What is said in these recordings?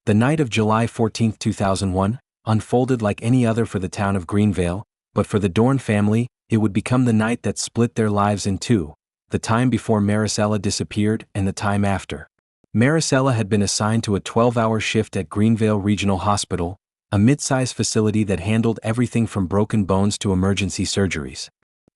The night of July 14, 2001, unfolded like any other for the town of Greenvale, but for the Dorne family, it would become the night that split their lives in two, the time before Marisella disappeared and the time after. Marisella had been assigned to a 12-hour shift at Greenvale Regional Hospital, a mid-size facility that handled everything from broken bones to emergency surgeries.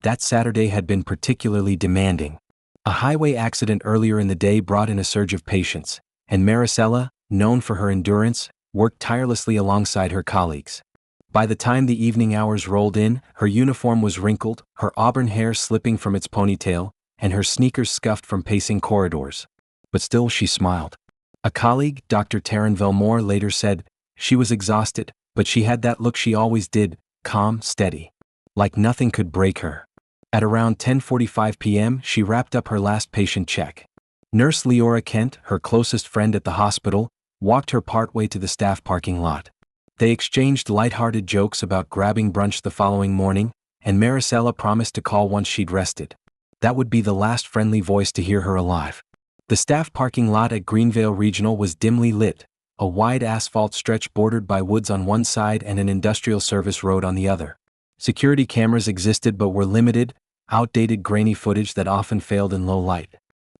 That Saturday had been particularly demanding. A highway accident earlier in the day brought in a surge of patients, and Marisella, known for her endurance, worked tirelessly alongside her colleagues. By the time the evening hours rolled in, her uniform was wrinkled, her auburn hair slipping from its ponytail, and her sneakers scuffed from pacing corridors. But still she smiled. A colleague, Dr. Taryn Velmore, later said, she was exhausted, but she had that look she always did, calm, steady. Like nothing could break her. At around 10:45 p.m., she wrapped up her last patient check. Nurse Leora Kent, her closest friend at the hospital, walked her partway to the staff parking lot. They exchanged light-hearted jokes about grabbing brunch the following morning, and Marisella promised to call once she'd rested. That would be the last friendly voice to hear her alive. The staff parking lot at Greenvale Regional was dimly lit, a wide asphalt stretch bordered by woods on one side and an industrial service road on the other. Security cameras existed but were limited, outdated grainy footage that often failed in low light.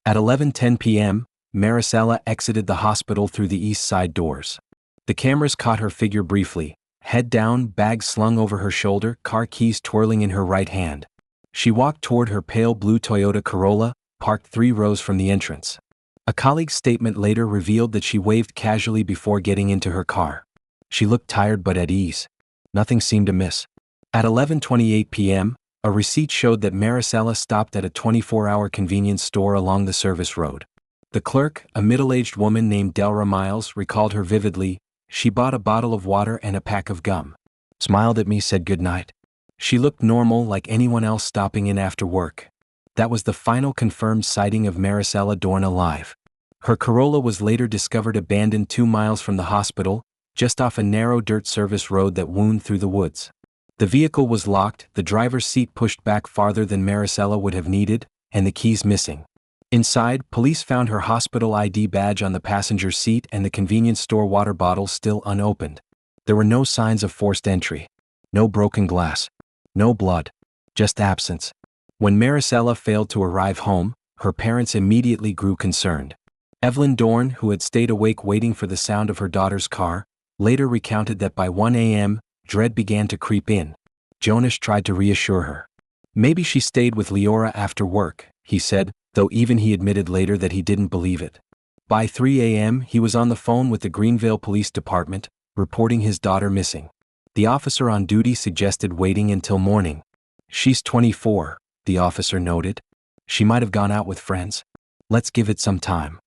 At 11:10 p.m., Marisella exited the hospital through the east side doors. The cameras caught her figure briefly, head down, bag slung over her shoulder, car keys twirling in her right hand. She walked toward her pale blue Toyota Corolla, parked 3 rows from the entrance. A colleague's statement later revealed that she waved casually before getting into her car. She looked tired but at ease. Nothing seemed amiss. At 11:28 p.m., a receipt showed that Marisella stopped at a 24-hour convenience store along the service road. The clerk, a middle-aged woman named Delra Miles, recalled her vividly. She bought a bottle of water and a pack of gum. Smiled at me, said goodnight. She looked normal, like anyone else stopping in after work. That was the final confirmed sighting of Marisella Dorne alive. Her Corolla was later discovered abandoned 2 miles from the hospital, just off a narrow dirt service road that wound through the woods. The vehicle was locked, the driver's seat pushed back farther than Marisella would have needed, and the keys missing. Inside, police found her hospital ID badge on the passenger seat and the convenience store water bottle still unopened. There were no signs of forced entry. No broken glass. No blood. Just absence. When Marisella failed to arrive home, her parents immediately grew concerned. Evelyn Dorne, who had stayed awake waiting for the sound of her daughter's car, later recounted that by 1 a.m., dread began to creep in. Jonas tried to reassure her. Maybe she stayed with Leora after work, he said, though even he admitted later that he didn't believe it. By 3 a.m., he was on the phone with the Greenvale Police Department, reporting his daughter missing. The officer on duty suggested waiting until morning. She's 24, the officer noted. She might have gone out with friends. Let's give it some time.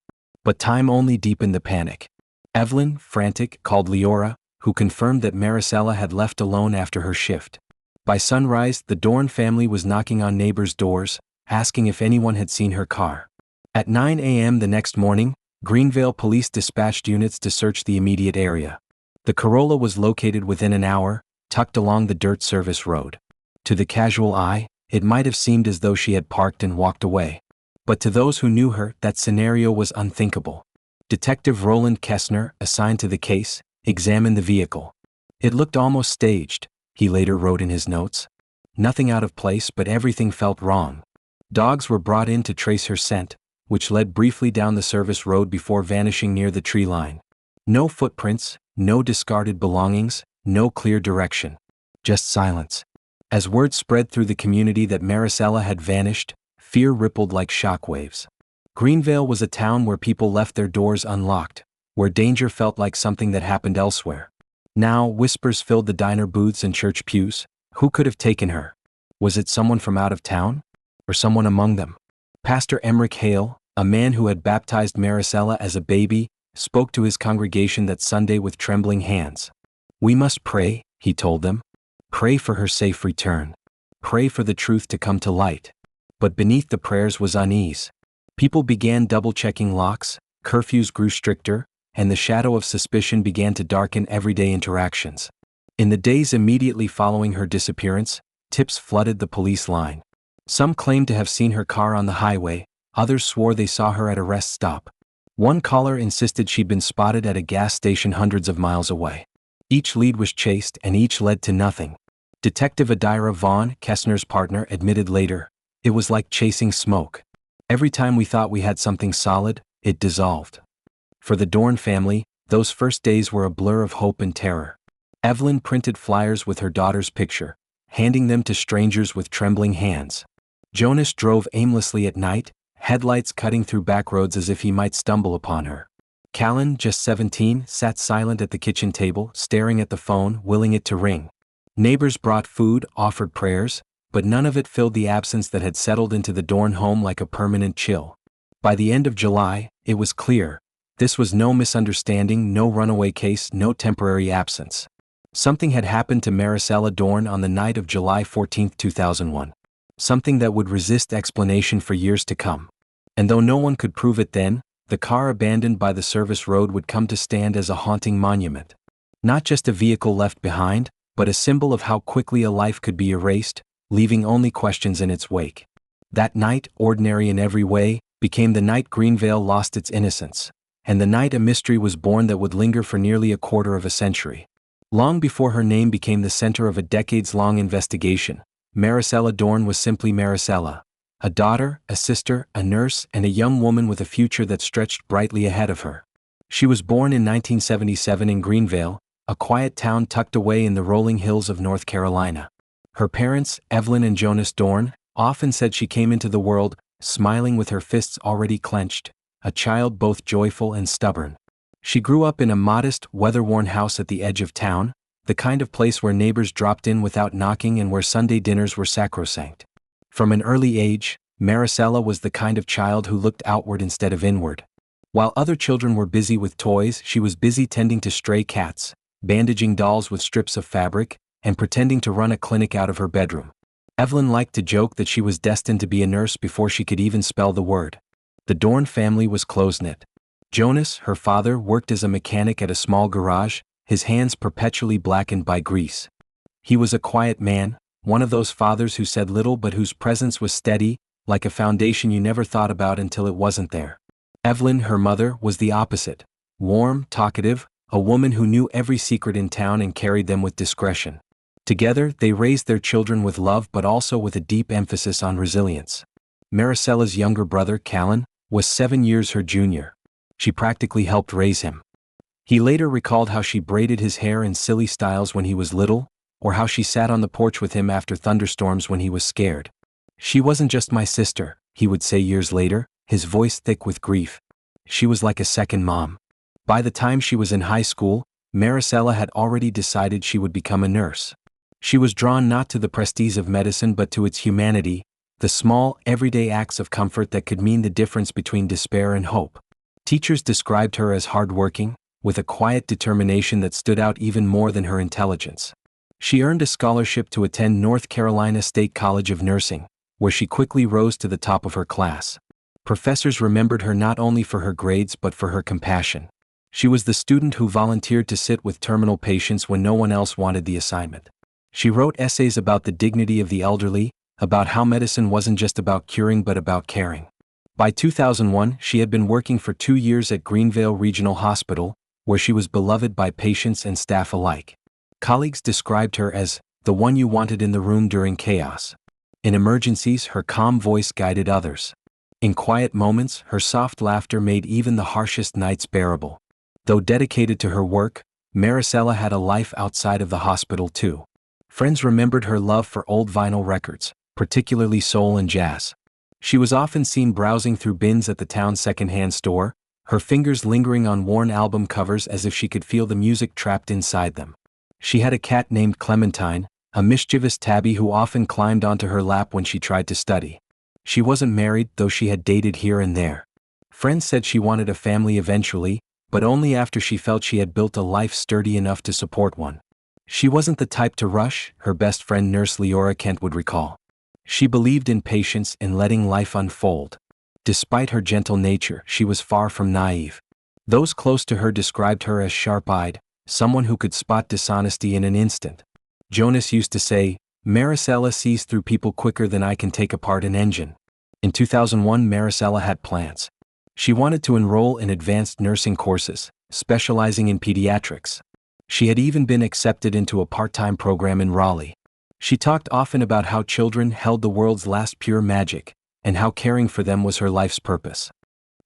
But time only deepened the panic. Evelyn, frantic, called Leora, who confirmed that Marisella had left alone after her shift. By sunrise, the Dorne family was knocking on neighbors' doors, asking if anyone had seen her car. At 9 a.m. the next morning, Greenvale police dispatched units to search the immediate area. The Corolla was located within an hour, tucked along the dirt service road. To the casual eye, it might have seemed as though she had parked and walked away. But to those who knew her, that scenario was unthinkable. Detective Roland Kessner, assigned to the case, examined the vehicle. It looked almost staged, he later wrote in his notes. Nothing out of place, but everything felt wrong. Dogs were brought in to trace her scent, which led briefly down the service road before vanishing near the tree line. No footprints, no discarded belongings, no clear direction. Just silence. As word spread through the community that Marisella had vanished, fear rippled like shockwaves. Greenvale was a town where people left their doors unlocked, where danger felt like something that happened elsewhere. Now, whispers filled the diner booths and church pews. Who could have taken her? Was it someone from out of town? Or someone among them? Pastor Emmerich Hale, a man who had baptized Marisella as a baby, spoke to his congregation that Sunday with trembling hands. We must pray, he told them. Pray for her safe return. Pray for the truth to come to light. But beneath the prayers was unease. People began double-checking locks, curfews grew stricter, and the shadow of suspicion began to darken everyday interactions. In the days immediately following her disappearance, tips flooded the police line. Some claimed to have seen her car on the highway, others swore they saw her at a rest stop. One caller insisted she'd been spotted at a gas station hundreds of miles away. Each lead was chased and each led to nothing. Detective Adira Vaughn, Kessner's partner, admitted later, "It was like chasing smoke. Every time we thought we had something solid, it dissolved." For the Dorne family, those first days were a blur of hope and terror. Evelyn printed flyers with her daughter's picture, handing them to strangers with trembling hands. Jonas drove aimlessly at night, headlights cutting through back roads as if he might stumble upon her. Callan, just 17, sat silent at the kitchen table, staring at the phone, willing it to ring. Neighbors brought food, offered prayers, but none of it filled the absence that had settled into the Dorne home like a permanent chill. By the end of July, it was clear. This was no misunderstanding, no runaway case, no temporary absence. Something had happened to Marisella Dorne on the night of July 14, 2001. Something that would resist explanation for years to come. And though no one could prove it then, the car abandoned by the service road would come to stand as a haunting monument. Not just a vehicle left behind, but a symbol of how quickly a life could be erased, leaving only questions in its wake. That night, ordinary in every way, became the night Greenvale lost its innocence, and the night a mystery was born that would linger for nearly a quarter of a century. Long before her name became the center of a decades-long investigation, Marisella Dorne was simply Marisella, a daughter, a sister, a nurse, and a young woman with a future that stretched brightly ahead of her. She was born in 1977 in Greenvale, a quiet town tucked away in the rolling hills of North Carolina. Her parents, Evelyn and Jonas Dorne, often said she came into the world, smiling with her fists already clenched, a child both joyful and stubborn. She grew up in a modest, weather-worn house at the edge of town, the kind of place where neighbors dropped in without knocking and where Sunday dinners were sacrosanct. From an early age, Marisella was the kind of child who looked outward instead of inward. While other children were busy with toys, she was busy tending to stray cats, bandaging dolls with strips of fabric, and pretending to run a clinic out of her bedroom. Evelyn liked to joke that she was destined to be a nurse before she could even spell the word. The Dorne family was close-knit. Jonas, her father, worked as a mechanic at a small garage, his hands perpetually blackened by grease. He was a quiet man, one of those fathers who said little but whose presence was steady, like a foundation you never thought about until it wasn't there. Evelyn, her mother, was the opposite. Warm, talkative, a woman who knew every secret in town and carried them with discretion. Together, they raised their children with love but also with a deep emphasis on resilience. Marisella's younger brother, Callan, was 7 years her junior. She practically helped raise him. He later recalled how she braided his hair in silly styles when he was little, or how she sat on the porch with him after thunderstorms when he was scared. "She wasn't just my sister," he would say years later, his voice thick with grief. "She was like a second mom." By the time she was in high school, Marisella had already decided she would become a nurse. She was drawn not to the prestige of medicine but to its humanity, the small, everyday acts of comfort that could mean the difference between despair and hope. Teachers described her as hardworking, with a quiet determination that stood out even more than her intelligence. She earned a scholarship to attend North Carolina State College of Nursing, where she quickly rose to the top of her class. Professors remembered her not only for her grades but for her compassion. She was the student who volunteered to sit with terminal patients when no one else wanted the assignment. She wrote essays about the dignity of the elderly, about how medicine wasn't just about curing but about caring. By 2001, she had been working for 2 years at Greenvale Regional Hospital, where she was beloved by patients and staff alike. Colleagues described her as the one you wanted in the room during chaos. In emergencies, her calm voice guided others. In quiet moments, her soft laughter made even the harshest nights bearable. Though dedicated to her work, Marisella had a life outside of the hospital too. Friends remembered her love for old vinyl records, particularly soul and jazz. She was often seen browsing through bins at the town's secondhand store, her fingers lingering on worn album covers as if she could feel the music trapped inside them. She had a cat named Clementine, a mischievous tabby who often climbed onto her lap when she tried to study. She wasn't married, though she had dated here and there. Friends said she wanted a family eventually, but only after she felt she had built a life sturdy enough to support one. She wasn't the type to rush, her best friend Nurse Leora Kent would recall. She believed in patience and letting life unfold. Despite her gentle nature, she was far from naive. Those close to her described her as sharp-eyed, someone who could spot dishonesty in an instant. Jonas used to say, "Marisella sees through people quicker than I can take apart an engine." In 2001, Marisella had plans. She wanted to enroll in advanced nursing courses, specializing in pediatrics. She had even been accepted into a part-time program in Raleigh. She talked often about how children held the world's last pure magic, and how caring for them was her life's purpose.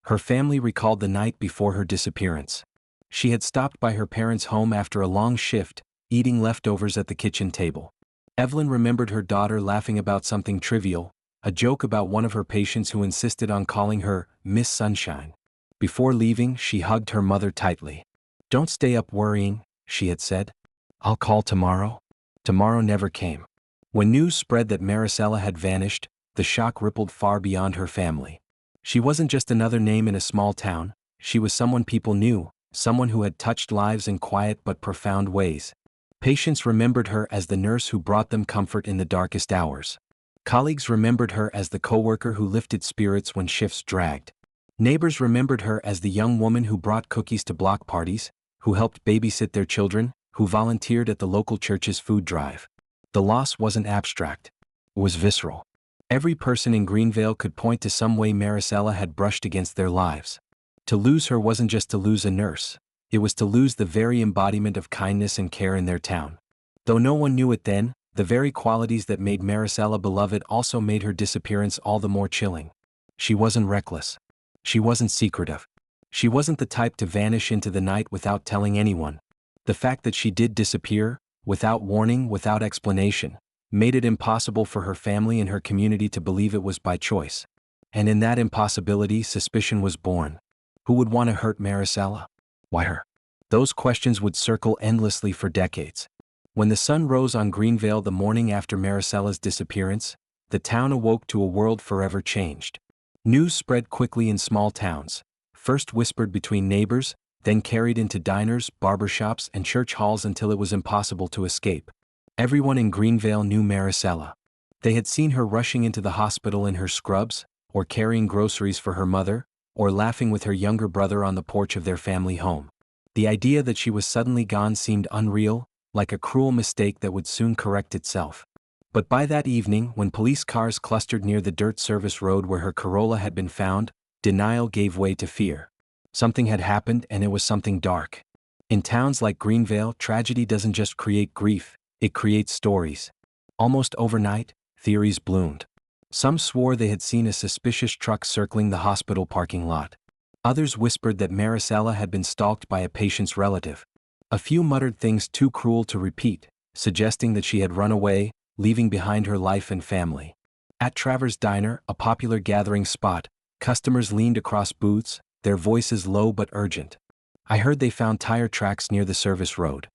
Her family recalled the night before her disappearance. She had stopped by her parents' home after a long shift, eating leftovers at the kitchen table. Evelyn remembered her daughter laughing about something trivial, a joke about one of her patients who insisted on calling her Miss Sunshine. Before leaving, she hugged her mother tightly. "Don't stay up worrying," she had said. "I'll call tomorrow." Tomorrow never came. When news spread that Marisella had vanished, the shock rippled far beyond her family. She wasn't just another name in a small town, she was someone people knew, someone who had touched lives in quiet but profound ways. Patients remembered her as the nurse who brought them comfort in the darkest hours. Colleagues remembered her as the coworker who lifted spirits when shifts dragged. Neighbors remembered her as the young woman who brought cookies to block parties, who helped babysit their children, who volunteered at the local church's food drive. The loss wasn't abstract. It was visceral. Every person in Greenvale could point to some way Marisella had brushed against their lives. To lose her wasn't just to lose a nurse, it was to lose the very embodiment of kindness and care in their town. Though no one knew it then, the very qualities that made Marisella beloved also made her disappearance all the more chilling. She wasn't reckless. She wasn't secretive. She wasn't the type to vanish into the night without telling anyone. The fact that she did disappear, without warning, without explanation, made it impossible for her family and her community to believe it was by choice. And in that impossibility, suspicion was born. Who would want to hurt Marisella? Why her? Those questions would circle endlessly for decades. When the sun rose on Greenvale the morning after Marisella's disappearance, the town awoke to a world forever changed. News spread quickly in small towns, first whispered between neighbors, then carried into diners, barbershops, and church halls until it was impossible to escape. Everyone in Greenvale knew Marisella. They had seen her rushing into the hospital in her scrubs, or carrying groceries for her mother, or laughing with her younger brother on the porch of their family home. The idea that she was suddenly gone seemed unreal, like a cruel mistake that would soon correct itself. But by that evening, when police cars clustered near the dirt service road where her Corolla had been found, denial gave way to fear. Something had happened, and it was something dark. In towns like Greenvale, tragedy doesn't just create grief, it creates stories. Almost overnight, theories bloomed. Some swore they had seen a suspicious truck circling the hospital parking lot. Others whispered that Marisella had been stalked by a patient's relative. A few muttered things too cruel to repeat, suggesting that she had run away, leaving behind her life and family. At Travers' Diner, a popular gathering spot, customers leaned across booths, their voices low but urgent. "I heard they found tire tracks near the service road.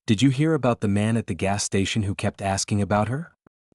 Did you hear about the man at the gas station who kept asking about her?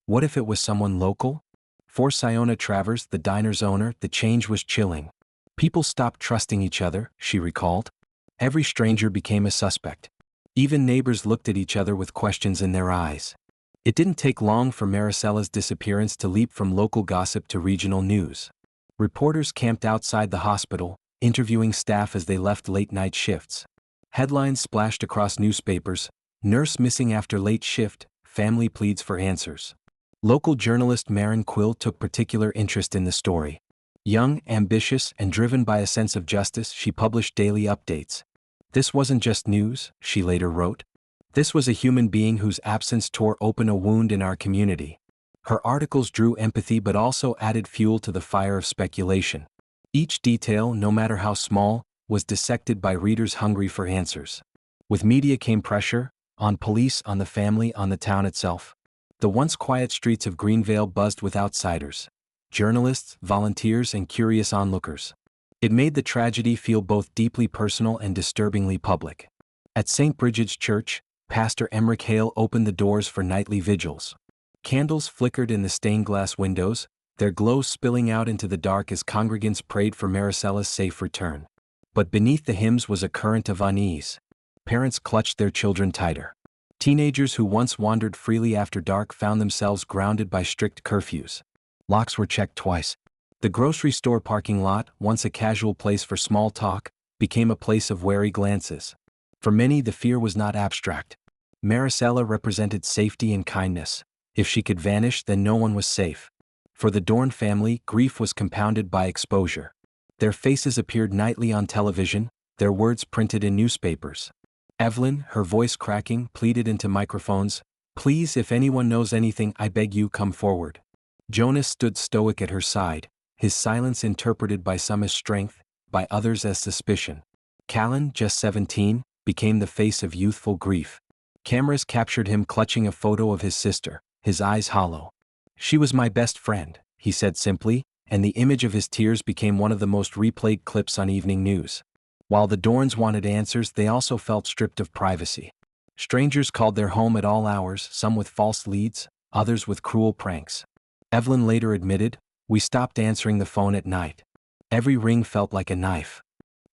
What if it was someone local?" For Siona Travers, the diner's owner, the change was chilling. People stopped trusting each other, she recalled. Every stranger became a suspect. Even neighbors looked at each other with questions in their eyes. It didn't take long for Marisella's disappearance to leap from local gossip to regional news. Reporters camped outside the hospital, interviewing staff as they left late-night shifts. Headlines splashed across newspapers: "Nurse missing after late shift, family pleads for answers." Local journalist Marin Quill took particular interest in the story. Young, ambitious, and driven by a sense of justice, she published daily updates. "This wasn't just news," she later wrote. "This was a human being whose absence tore open a wound in our community." Her articles drew empathy but also added fuel to the fire of speculation. Each detail, no matter how small, was dissected by readers hungry for answers. With media came pressure, on police, on the family, on the town itself. The once quiet streets of Greenvale buzzed with outsiders: journalists, volunteers, and curious onlookers. It made the tragedy feel both deeply personal and disturbingly public. At St. Bridget's Church, Pastor Emmerich Hale opened the doors for nightly vigils. Candles flickered in the stained glass windows, their glow spilling out into the dark as congregants prayed for Marisella's safe return. But beneath the hymns was a current of unease. Parents clutched their children tighter. Teenagers who once wandered freely after dark found themselves grounded by strict curfews. Locks were checked twice. The grocery store parking lot, once a casual place for small talk, became a place of wary glances. For many, the fear was not abstract. Marisella represented safety and kindness. If she could vanish, then no one was safe. For the Dorne family, grief was compounded by exposure. Their faces appeared nightly on television, their words printed in newspapers. Evelyn, her voice cracking, pleaded into microphones, "Please, if anyone knows anything, I beg you, come forward." Jonas stood stoic at her side, his silence interpreted by some as strength, by others as suspicion. Callan, just 17, became the face of youthful grief. Cameras captured him clutching a photo of his sister, his eyes hollow. "She was my best friend," he said simply, and the image of his tears became one of the most replayed clips on evening news. While the Dornes wanted answers, they also felt stripped of privacy. Strangers called their home at all hours, some with false leads, others with cruel pranks. Evelyn later admitted, "We stopped answering the phone at night. Every ring felt like a knife."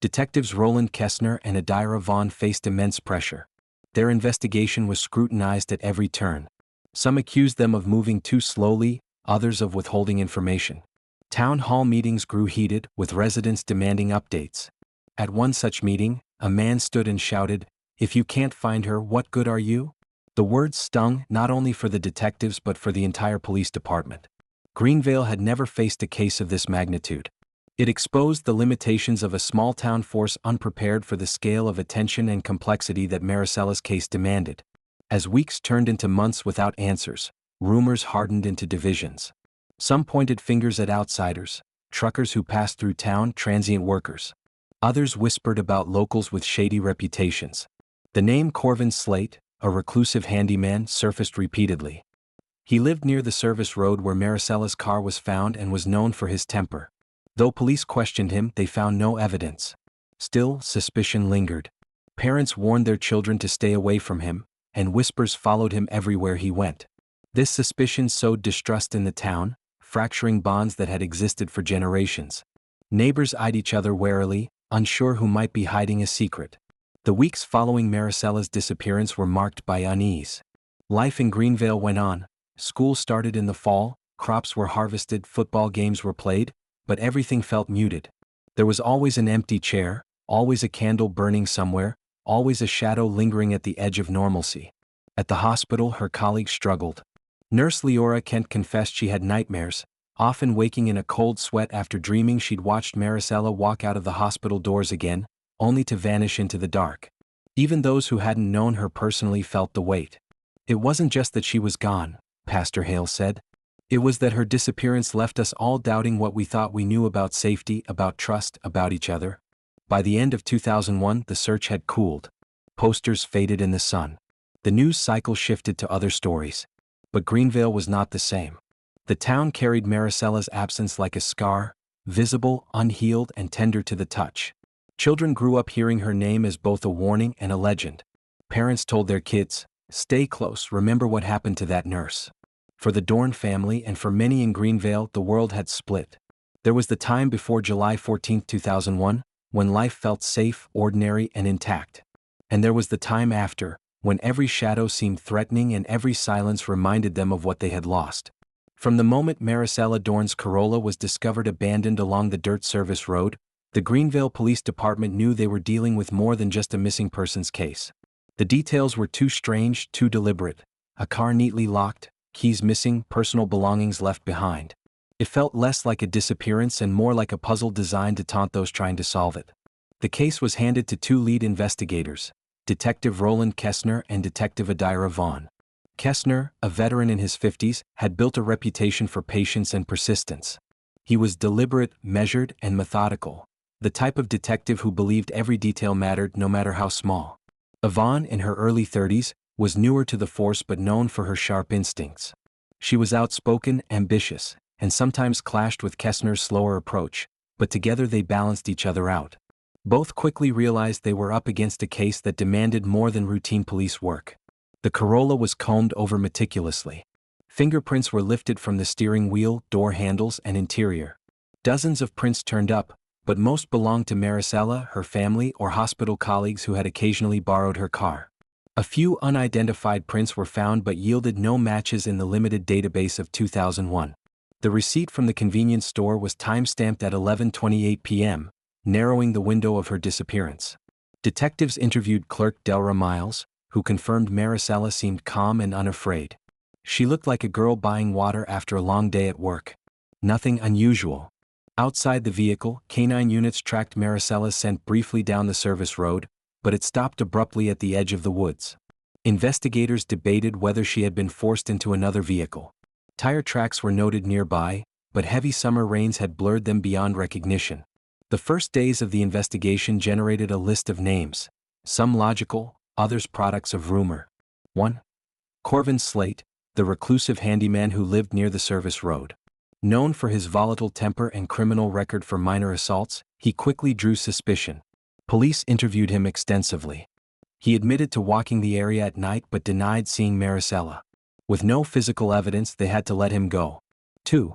Detectives Roland Kessner and Adira Vaughn faced immense pressure. Their investigation was scrutinized at every turn. Some accused them of moving too slowly, others of withholding information. Town hall meetings grew heated, with residents demanding updates. At one such meeting, a man stood and shouted, "If you can't find her, what good are you?" The words stung not only for the detectives but for the entire police department. Greenvale had never faced a case of this magnitude. It exposed the limitations of a small-town force unprepared for the scale of attention and complexity that Maricella's case demanded. As weeks turned into months without answers, rumors hardened into divisions. Some pointed fingers at outsiders, truckers who passed through town, transient workers. Others whispered about locals with shady reputations. The name Corvin Slate, a reclusive handyman, surfaced repeatedly. He lived near the service road where Maricella's car was found and was known for his temper. Though police questioned him, they found no evidence. Still, suspicion lingered. Parents warned their children to stay away from him, and whispers followed him everywhere he went. This suspicion sowed distrust in the town, fracturing bonds that had existed for generations. Neighbors eyed each other warily, unsure who might be hiding a secret. The weeks following Maricella's disappearance were marked by unease. Life in Greenvale went on. School started in the fall, crops were harvested, football games were played, but everything felt muted. There was always an empty chair, always a candle burning somewhere, always a shadow lingering at the edge of normalcy. At the hospital, her colleagues struggled. Nurse Leora Kent confessed she had nightmares, often waking in a cold sweat after dreaming she'd watched Maricella walk out of the hospital doors again, only to vanish into the dark. Even those who hadn't known her personally felt the weight. "It wasn't just that she was gone," Pastor Hale said. "It was that her disappearance left us all doubting what we thought we knew about safety, about trust, about each other." By the end of 2001, the search had cooled. Posters faded in the sun. The news cycle shifted to other stories. But Greenvale was not the same. The town carried Maricella's absence like a scar, visible, unhealed, and tender to the touch. Children grew up hearing her name as both a warning and a legend. Parents told their kids, "Stay close, remember what happened to that nurse." For the Dorne family and for many in Greenvale, the world had split. There was the time before July 14, 2001, when life felt safe, ordinary, and intact. And there was the time after, when every shadow seemed threatening and every silence reminded them of what they had lost. From the moment Marisella Dorne's Corolla was discovered abandoned along the dirt service road, the Greenvale Police Department knew they were dealing with more than just a missing persons case. The details were too strange, too deliberate. A car neatly locked, keys missing, personal belongings left behind. It felt less like a disappearance and more like a puzzle designed to taunt those trying to solve it. The case was handed to two lead investigators, Detective Roland Kessner and Detective Adira Vaughn. Kessner, a veteran in his 50s, had built a reputation for patience and persistence. He was deliberate, measured, and methodical, the type of detective who believed every detail mattered no matter how small. Yvonne, in her early 30s, was newer to the force but known for her sharp instincts. She was outspoken, ambitious, and sometimes clashed with Kessner's slower approach, but together they balanced each other out. Both quickly realized they were up against a case that demanded more than routine police work. The Corolla was combed over meticulously. Fingerprints were lifted from the steering wheel, door handles, and interior. Dozens of prints turned up, but most belonged to Marisella, her family, or hospital colleagues who had occasionally borrowed her car. A few unidentified prints were found but yielded no matches in the limited database of 2001. The receipt from the convenience store was time-stamped at 11:28 p.m., narrowing the window of her disappearance. Detectives interviewed clerk Delra Miles, who confirmed Marisella seemed calm and unafraid. She looked like a girl buying water after a long day at work. Nothing unusual. Outside the vehicle, canine units tracked Maricella's scent briefly down the service road, but it stopped abruptly at the edge of the woods. Investigators debated whether she had been forced into another vehicle. Tire tracks were noted nearby, but heavy summer rains had blurred them beyond recognition. The first days of the investigation generated a list of names, some logical, others products of rumor. 1. Corvin Slate, the reclusive handyman who lived near the service road. Known for his volatile temper and criminal record for minor assaults, he quickly drew suspicion. Police interviewed him extensively. He admitted to walking the area at night but denied seeing Marisella. With no physical evidence, they had to let him go. 2.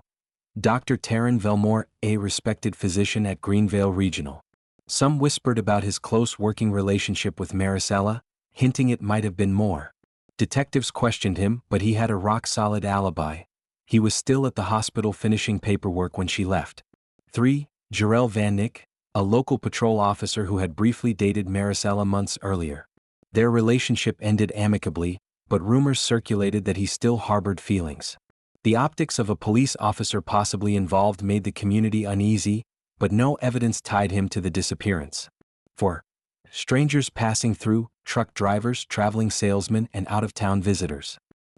Dr. Taryn Velmore, a respected physician at Greenvale Regional. Some whispered about his close working relationship with Marisella, hinting it might have been more. Detectives questioned him, but he had a rock-solid alibi. He was still at the hospital finishing paperwork when she left. 3. Jarrell Van Nick, a local patrol officer who had briefly dated Marisella months earlier. Their relationship ended amicably, but rumors circulated that he still harbored feelings. The optics of a police officer possibly involved made the community uneasy, but no evidence tied him to the disappearance. 4. Strangers passing through, truck drivers, traveling salesmen, and out-of-town visitors.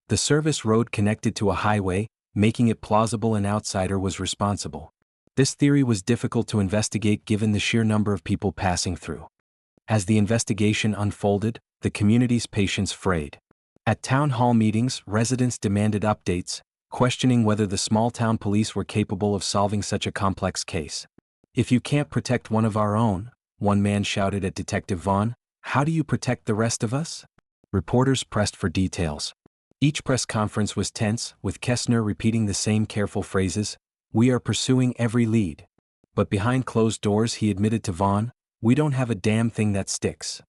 The service road connected to a highway, making it plausible an outsider was responsible. This theory was difficult to investigate given the sheer number of people passing through. As the investigation unfolded, the community's patience frayed. At town hall meetings, residents demanded updates, questioning whether the small-town police were capable of solving such a complex case. "If you can't protect one of our own," one man shouted at Detective Vaughn, "how do you protect the rest of us?" Reporters pressed for details. Each press conference was tense, with Kessner repeating the same careful phrases, "We are pursuing every lead." But behind closed doors he admitted to Vaughn, "We don't have a damn thing that sticks."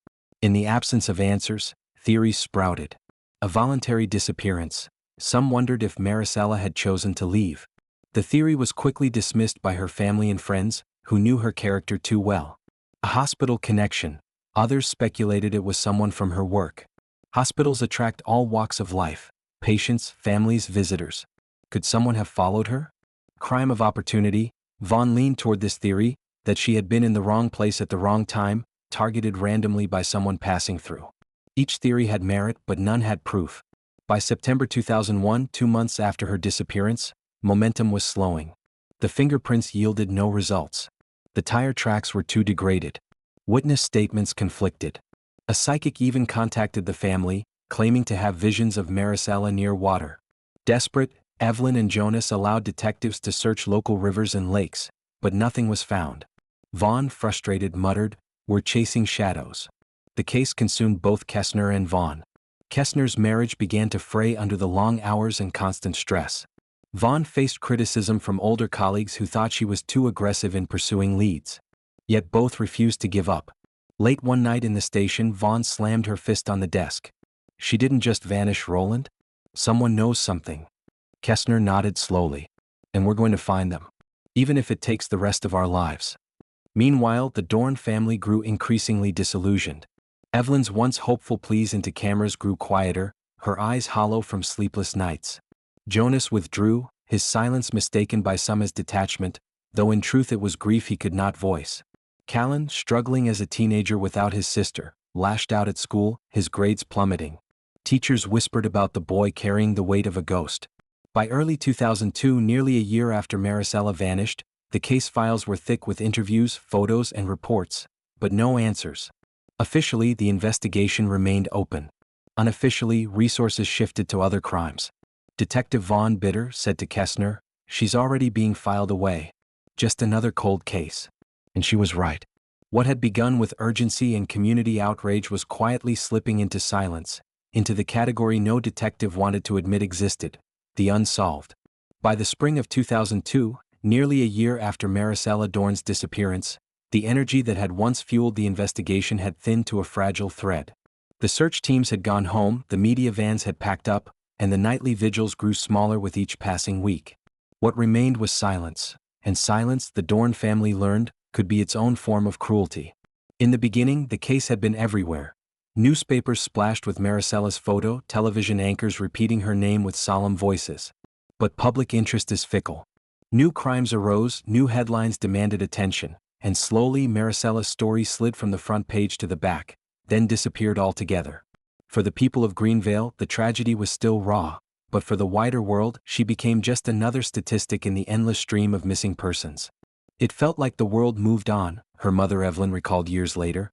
In the absence of answers, theories sprouted. A voluntary disappearance. Some wondered if Marisella had chosen to leave. The theory was quickly dismissed by her family and friends, who knew her character too well. A hospital connection. Others speculated it was someone from her work. Hospitals attract all walks of life: patients, families, visitors. Could someone have followed her? Crime of opportunity. Vaughn leaned toward this theory, that she had been in the wrong place at the wrong time, targeted randomly by someone passing through. Each theory had merit, but none had proof. By September 2001, 2 months after her disappearance, momentum was slowing. The fingerprints yielded no results. The tire tracks were too degraded. Witness statements conflicted. A psychic even contacted the family, claiming to have visions of Marisella near water. Desperate, Evelyn and Jonas allowed detectives to search local rivers and lakes, but nothing was found. Vaughn, frustrated, muttered, "We're chasing shadows." The case consumed both Kessner and Vaughn. Kessner's marriage began to fray under the long hours and constant stress. Vaughn faced criticism from older colleagues who thought she was too aggressive in pursuing leads. Yet both refused to give up. Late one night in the station, Vaughn slammed her fist on the desk. "She didn't just vanish, Roland. Someone knows something." Kessner nodded slowly. "And we're going to find them. Even if it takes the rest of our lives." Meanwhile, the Dorne family grew increasingly disillusioned. Evelyn's once hopeful pleas into cameras grew quieter, her eyes hollow from sleepless nights. Jonas withdrew, his silence mistaken by some as detachment, though in truth it was grief he could not voice. Callan, struggling as a teenager without his sister, lashed out at school, his grades plummeting. Teachers whispered about the boy carrying the weight of a ghost. By early 2002, nearly a year after Marisella vanished, the case files were thick with interviews, photos, and reports, but no answers. Officially, the investigation remained open. Unofficially, resources shifted to other crimes. Detective Vaughn Bitter said to Kessner, "She's already being filed away. Just another cold case." And she was right. What had begun with urgency and community outrage was quietly slipping into silence, into the category no detective wanted to admit existed: the unsolved. By the spring of 2002, nearly a year after Marisella Dorne's disappearance, the energy that had once fueled the investigation had thinned to a fragile thread. The search teams had gone home, the media vans had packed up, and the nightly vigils grew smaller with each passing week. What remained was silence, and silence, the Dorne family learned, could be its own form of cruelty. In the beginning, the case had been everywhere. Newspapers splashed with Maricella's photo, television anchors repeating her name with solemn voices. But public interest is fickle. New crimes arose, new headlines demanded attention, and slowly Maricella's story slid from the front page to the back, then disappeared altogether. For the people of Greenvale, the tragedy was still raw, but for the wider world, she became just another statistic in the endless stream of missing persons. It felt like the world moved on, her mother Evelyn recalled years later.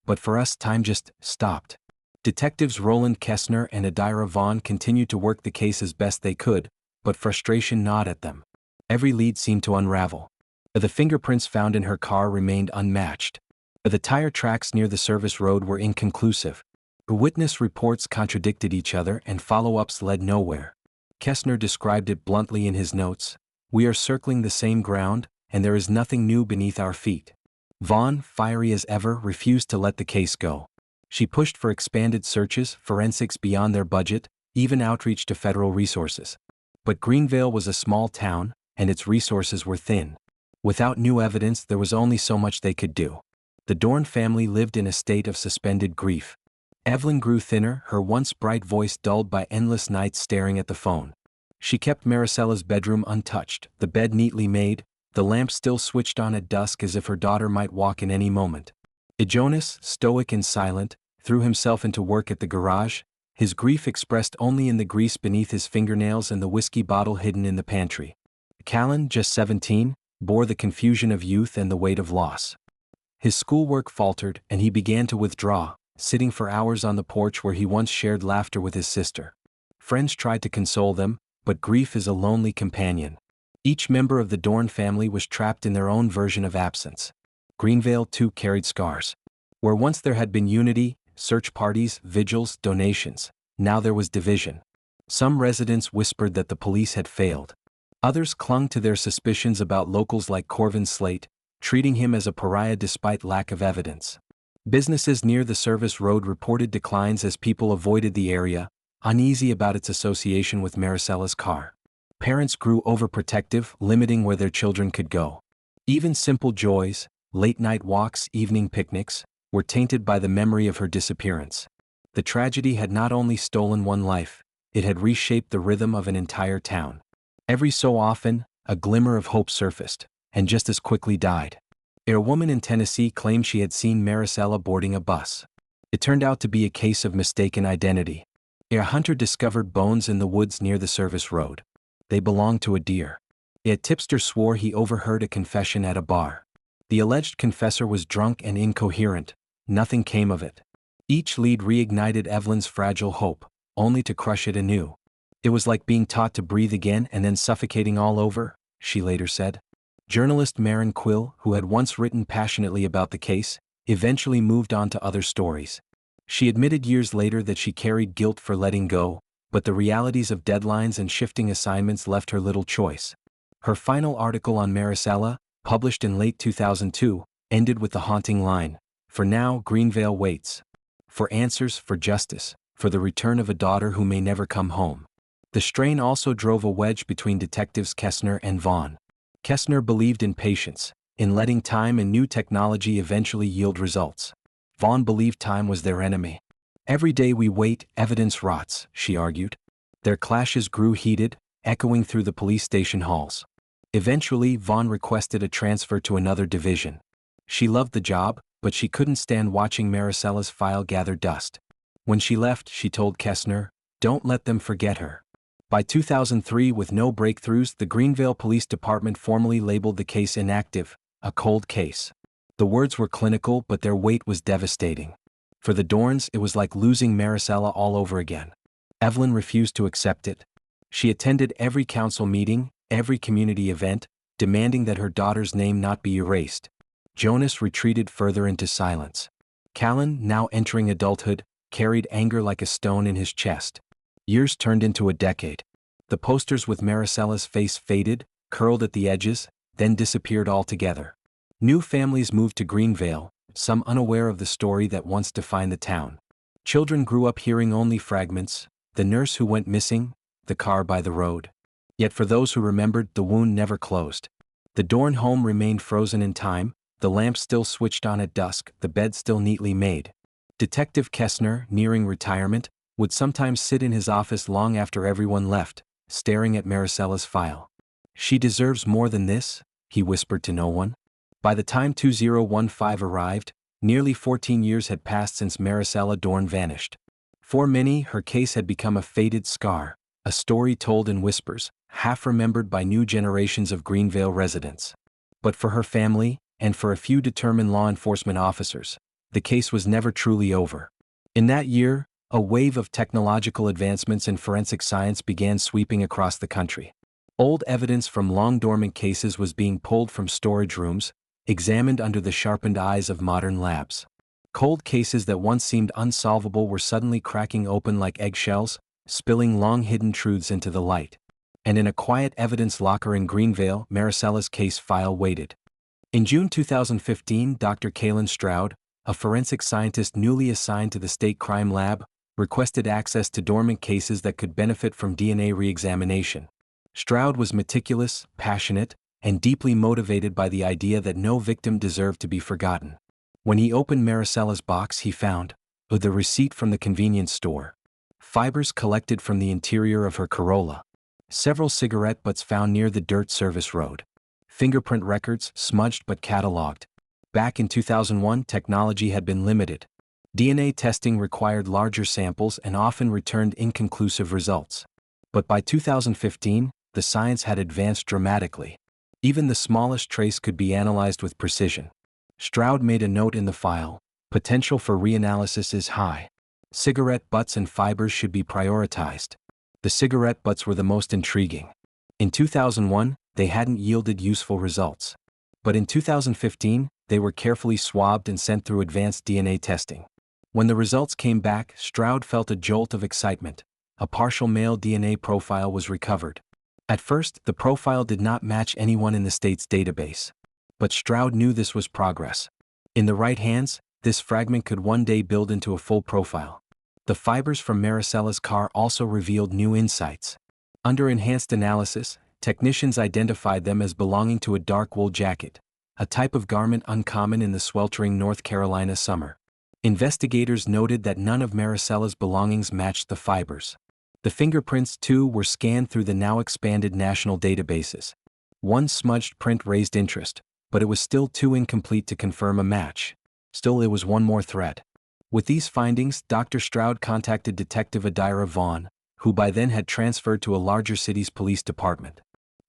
But for us, time just stopped. Detectives Roland Kessner and Adira Vaughn continued to work the case as best they could, but frustration gnawed at them. Every lead seemed to unravel. The fingerprints found in her car remained unmatched. The tire tracks near the service road were inconclusive. Witness reports contradicted each other and follow-ups led nowhere. Kessner described it bluntly in his notes: "We are circling the same ground, and there is nothing new beneath our feet." Vaughn, fiery as ever, refused to let the case go. She pushed for expanded searches, forensics beyond their budget, even outreach to federal resources. But Greenvale was a small town, and its resources were thin. Without new evidence, there was only so much they could do. The Dorne family lived in a state of suspended grief. Evelyn grew thinner, her once bright voice dulled by endless nights staring at the phone. She kept Maricella's bedroom untouched, the bed neatly made, the lamp still switched on at dusk as if her daughter might walk in any moment. Jonas, stoic and silent, threw himself into work at the garage, his grief expressed only in the grease beneath his fingernails and the whiskey bottle hidden in the pantry. Callan, just 17, bore the confusion of youth and the weight of loss. His schoolwork faltered, and he began to withdraw, sitting for hours on the porch where he once shared laughter with his sister. Friends tried to console them, but grief is a lonely companion. Each member of the Dorne family was trapped in their own version of absence. Greenvale, too, carried scars. Where once there had been unity, search parties, vigils, donations, now there was division. Some residents whispered that the police had failed. Others clung to their suspicions about locals like Corvin Slate, treating him as a pariah despite lack of evidence. Businesses near the service road reported declines as people avoided the area, uneasy about its association with Maricella's car. Parents grew overprotective, limiting where their children could go. Even simple joys, late-night walks, evening picnics, were tainted by the memory of her disappearance. The tragedy had not only stolen one life, it had reshaped the rhythm of an entire town. Every so often, a glimmer of hope surfaced, and just as quickly died. A woman in Tennessee claimed she had seen Maricella boarding a bus. It turned out to be a case of mistaken identity. A hunter discovered bones in the woods near the service road. They belonged to a deer. A tipster swore he overheard a confession at a bar. The alleged confessor was drunk and incoherent. Nothing came of it. Each lead reignited Evelyn's fragile hope, only to crush it anew. It was like being taught to breathe again and then suffocating all over, she later said. Journalist Maren Quill, who had once written passionately about the case, eventually moved on to other stories. She admitted years later that she carried guilt for letting go, but the realities of deadlines and shifting assignments left her little choice. Her final article on Maricella, published in late 2002, ended with the haunting line: "For now, Greenvale waits. For answers, for justice, for the return of a daughter who may never come home." The strain also drove a wedge between detectives Kessner and Vaughn. Kessner believed in patience, in letting time and new technology eventually yield results. Vaughn believed time was their enemy. "Every day we wait, evidence rots," she argued. Their clashes grew heated, echoing through the police station halls. Eventually, Vaughn requested a transfer to another division. She loved the job, but she couldn't stand watching Maricella's file gather dust. When she left, she told Kessner, "Don't let them forget her." By 2003, with no breakthroughs, the Greenvale Police Department formally labeled the case inactive, a cold case. The words were clinical, but their weight was devastating. For the Dornes, it was like losing Maricella all over again. Evelyn refused to accept it. She attended every council meeting, every community event, demanding that her daughter's name not be erased. Jonas retreated further into silence. Callan, now entering adulthood, carried anger like a stone in his chest. Years turned into a decade. The posters with Maricella's face faded, curled at the edges, then disappeared altogether. New families moved to Greenvale, some unaware of the story that once defined the town. Children grew up hearing only fragments: the nurse who went missing, the car by the road. Yet for those who remembered, the wound never closed. The Dorne home remained frozen in time, the lamp still switched on at dusk, the bed still neatly made. Detective Kessner, nearing retirement, would sometimes sit in his office long after everyone left, staring at Maricella's file. "She deserves more than this," he whispered to no one. By the time 2015 arrived, nearly 14 years had passed since Marisella Dorne vanished. For many, her case had become a faded scar, a story told in whispers, half remembered by new generations of Greenvale residents. But for her family, and for a few determined law enforcement officers, the case was never truly over. In that year, a wave of technological advancements in forensic science began sweeping across the country. Old evidence from long-dormant cases was being pulled from storage rooms, examined under the sharpened eyes of modern labs. Cold cases that once seemed unsolvable were suddenly cracking open like eggshells, spilling long-hidden truths into the light. And in a quiet evidence locker in Greenvale, Maricella's case file waited. In June 2015, Dr. Kaylin Stroud, a forensic scientist newly assigned to the State Crime Lab, requested access to dormant cases that could benefit from DNA re-examination. Stroud was meticulous, passionate, and deeply motivated by the idea that no victim deserved to be forgotten. When he opened Maricella's box, he found the receipt from the convenience store, fibers collected from the interior of her Corolla, several cigarette butts found near the dirt service road, fingerprint records, smudged but cataloged. Back in 2001, technology had been limited. DNA testing required larger samples and often returned inconclusive results. But by 2015, the science had advanced dramatically. Even the smallest trace could be analyzed with precision. Stroud made a note in the file: potential for reanalysis is high. Cigarette butts and fibers should be prioritized. The cigarette butts were the most intriguing. In 2001, they hadn't yielded useful results. But in 2015, they were carefully swabbed and sent through advanced DNA testing. When the results came back, Stroud felt a jolt of excitement. A partial male DNA profile was recovered. At first, the profile did not match anyone in the state's database. But Stroud knew this was progress. In the right hands, this fragment could one day build into a full profile. The fibers from Maricella's car also revealed new insights. Under enhanced analysis, technicians identified them as belonging to a dark wool jacket, a type of garment uncommon in the sweltering North Carolina summer. Investigators noted that none of Maricella's belongings matched the fibers. The fingerprints, too, were scanned through the now expanded national databases. One smudged print raised interest, but it was still too incomplete to confirm a match. Still, it was one more thread. With these findings, Dr. Stroud contacted Detective Adira Vaughn, who by then had transferred to a larger city's police department.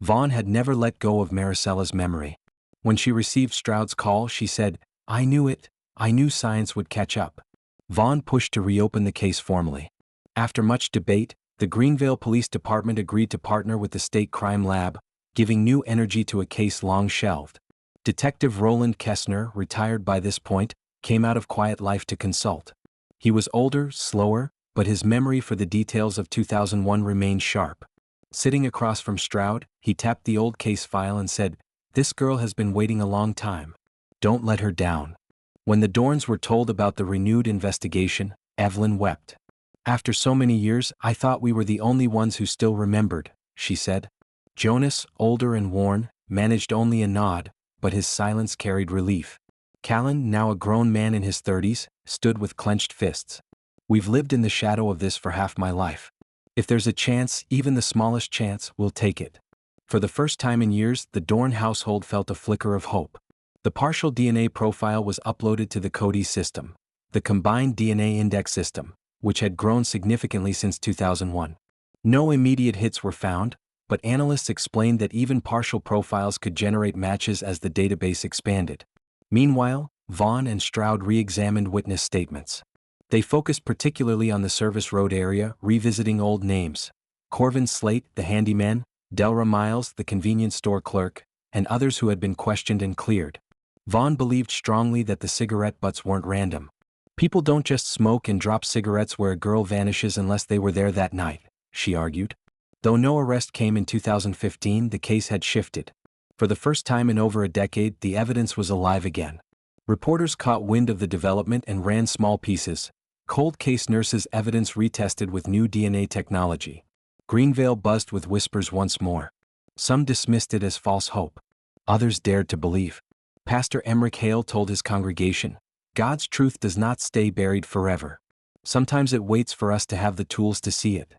Vaughn had never let go of Maricella's memory. When she received Stroud's call, she said, "I knew it. I knew science would catch up." Vaughn pushed to reopen the case formally. After much debate, the Greenvale Police Department agreed to partner with the State Crime Lab, giving new energy to a case long shelved. Detective Roland Kessner, retired by this point, came out of quiet life to consult. He was older, slower, but his memory for the details of 2001 remained sharp. Sitting across from Stroud, he tapped the old case file and said, "This girl has been waiting a long time. Don't let her down." When the Dornes were told about the renewed investigation, Evelyn wept. "After so many years, I thought we were the only ones who still remembered," she said. Jonas, older and worn, managed only a nod, but his silence carried relief. Callan, now a grown man in his 30s, stood with clenched fists. "We've lived in the shadow of this for half my life. If there's a chance, even the smallest chance, we'll take it." For the first time in years, the Dorne household felt a flicker of hope. The partial DNA profile was uploaded to the CODIS system, the Combined DNA Index System, which had grown significantly since 2001. No immediate hits were found, but analysts explained that even partial profiles could generate matches as the database expanded. Meanwhile, Vaughn and Stroud re-examined witness statements. They focused particularly on the service road area, revisiting old names: Corvin Slate, the handyman, Delra Miles, the convenience store clerk, and others who had been questioned and cleared. Vaughn believed strongly that the cigarette butts weren't random. "People don't just smoke and drop cigarettes where a girl vanishes unless they were there that night," she argued. Though no arrest came in 2015, the case had shifted. For the first time in over a decade, the evidence was alive again. Reporters caught wind of the development and ran small pieces. Cold case nurses' evidence retested with new DNA technology. Greenvale buzzed with whispers once more. Some dismissed it as false hope. Others dared to believe. Pastor Emmerich Hale told his congregation, "God's truth does not stay buried forever. Sometimes it waits for us to have the tools to see it."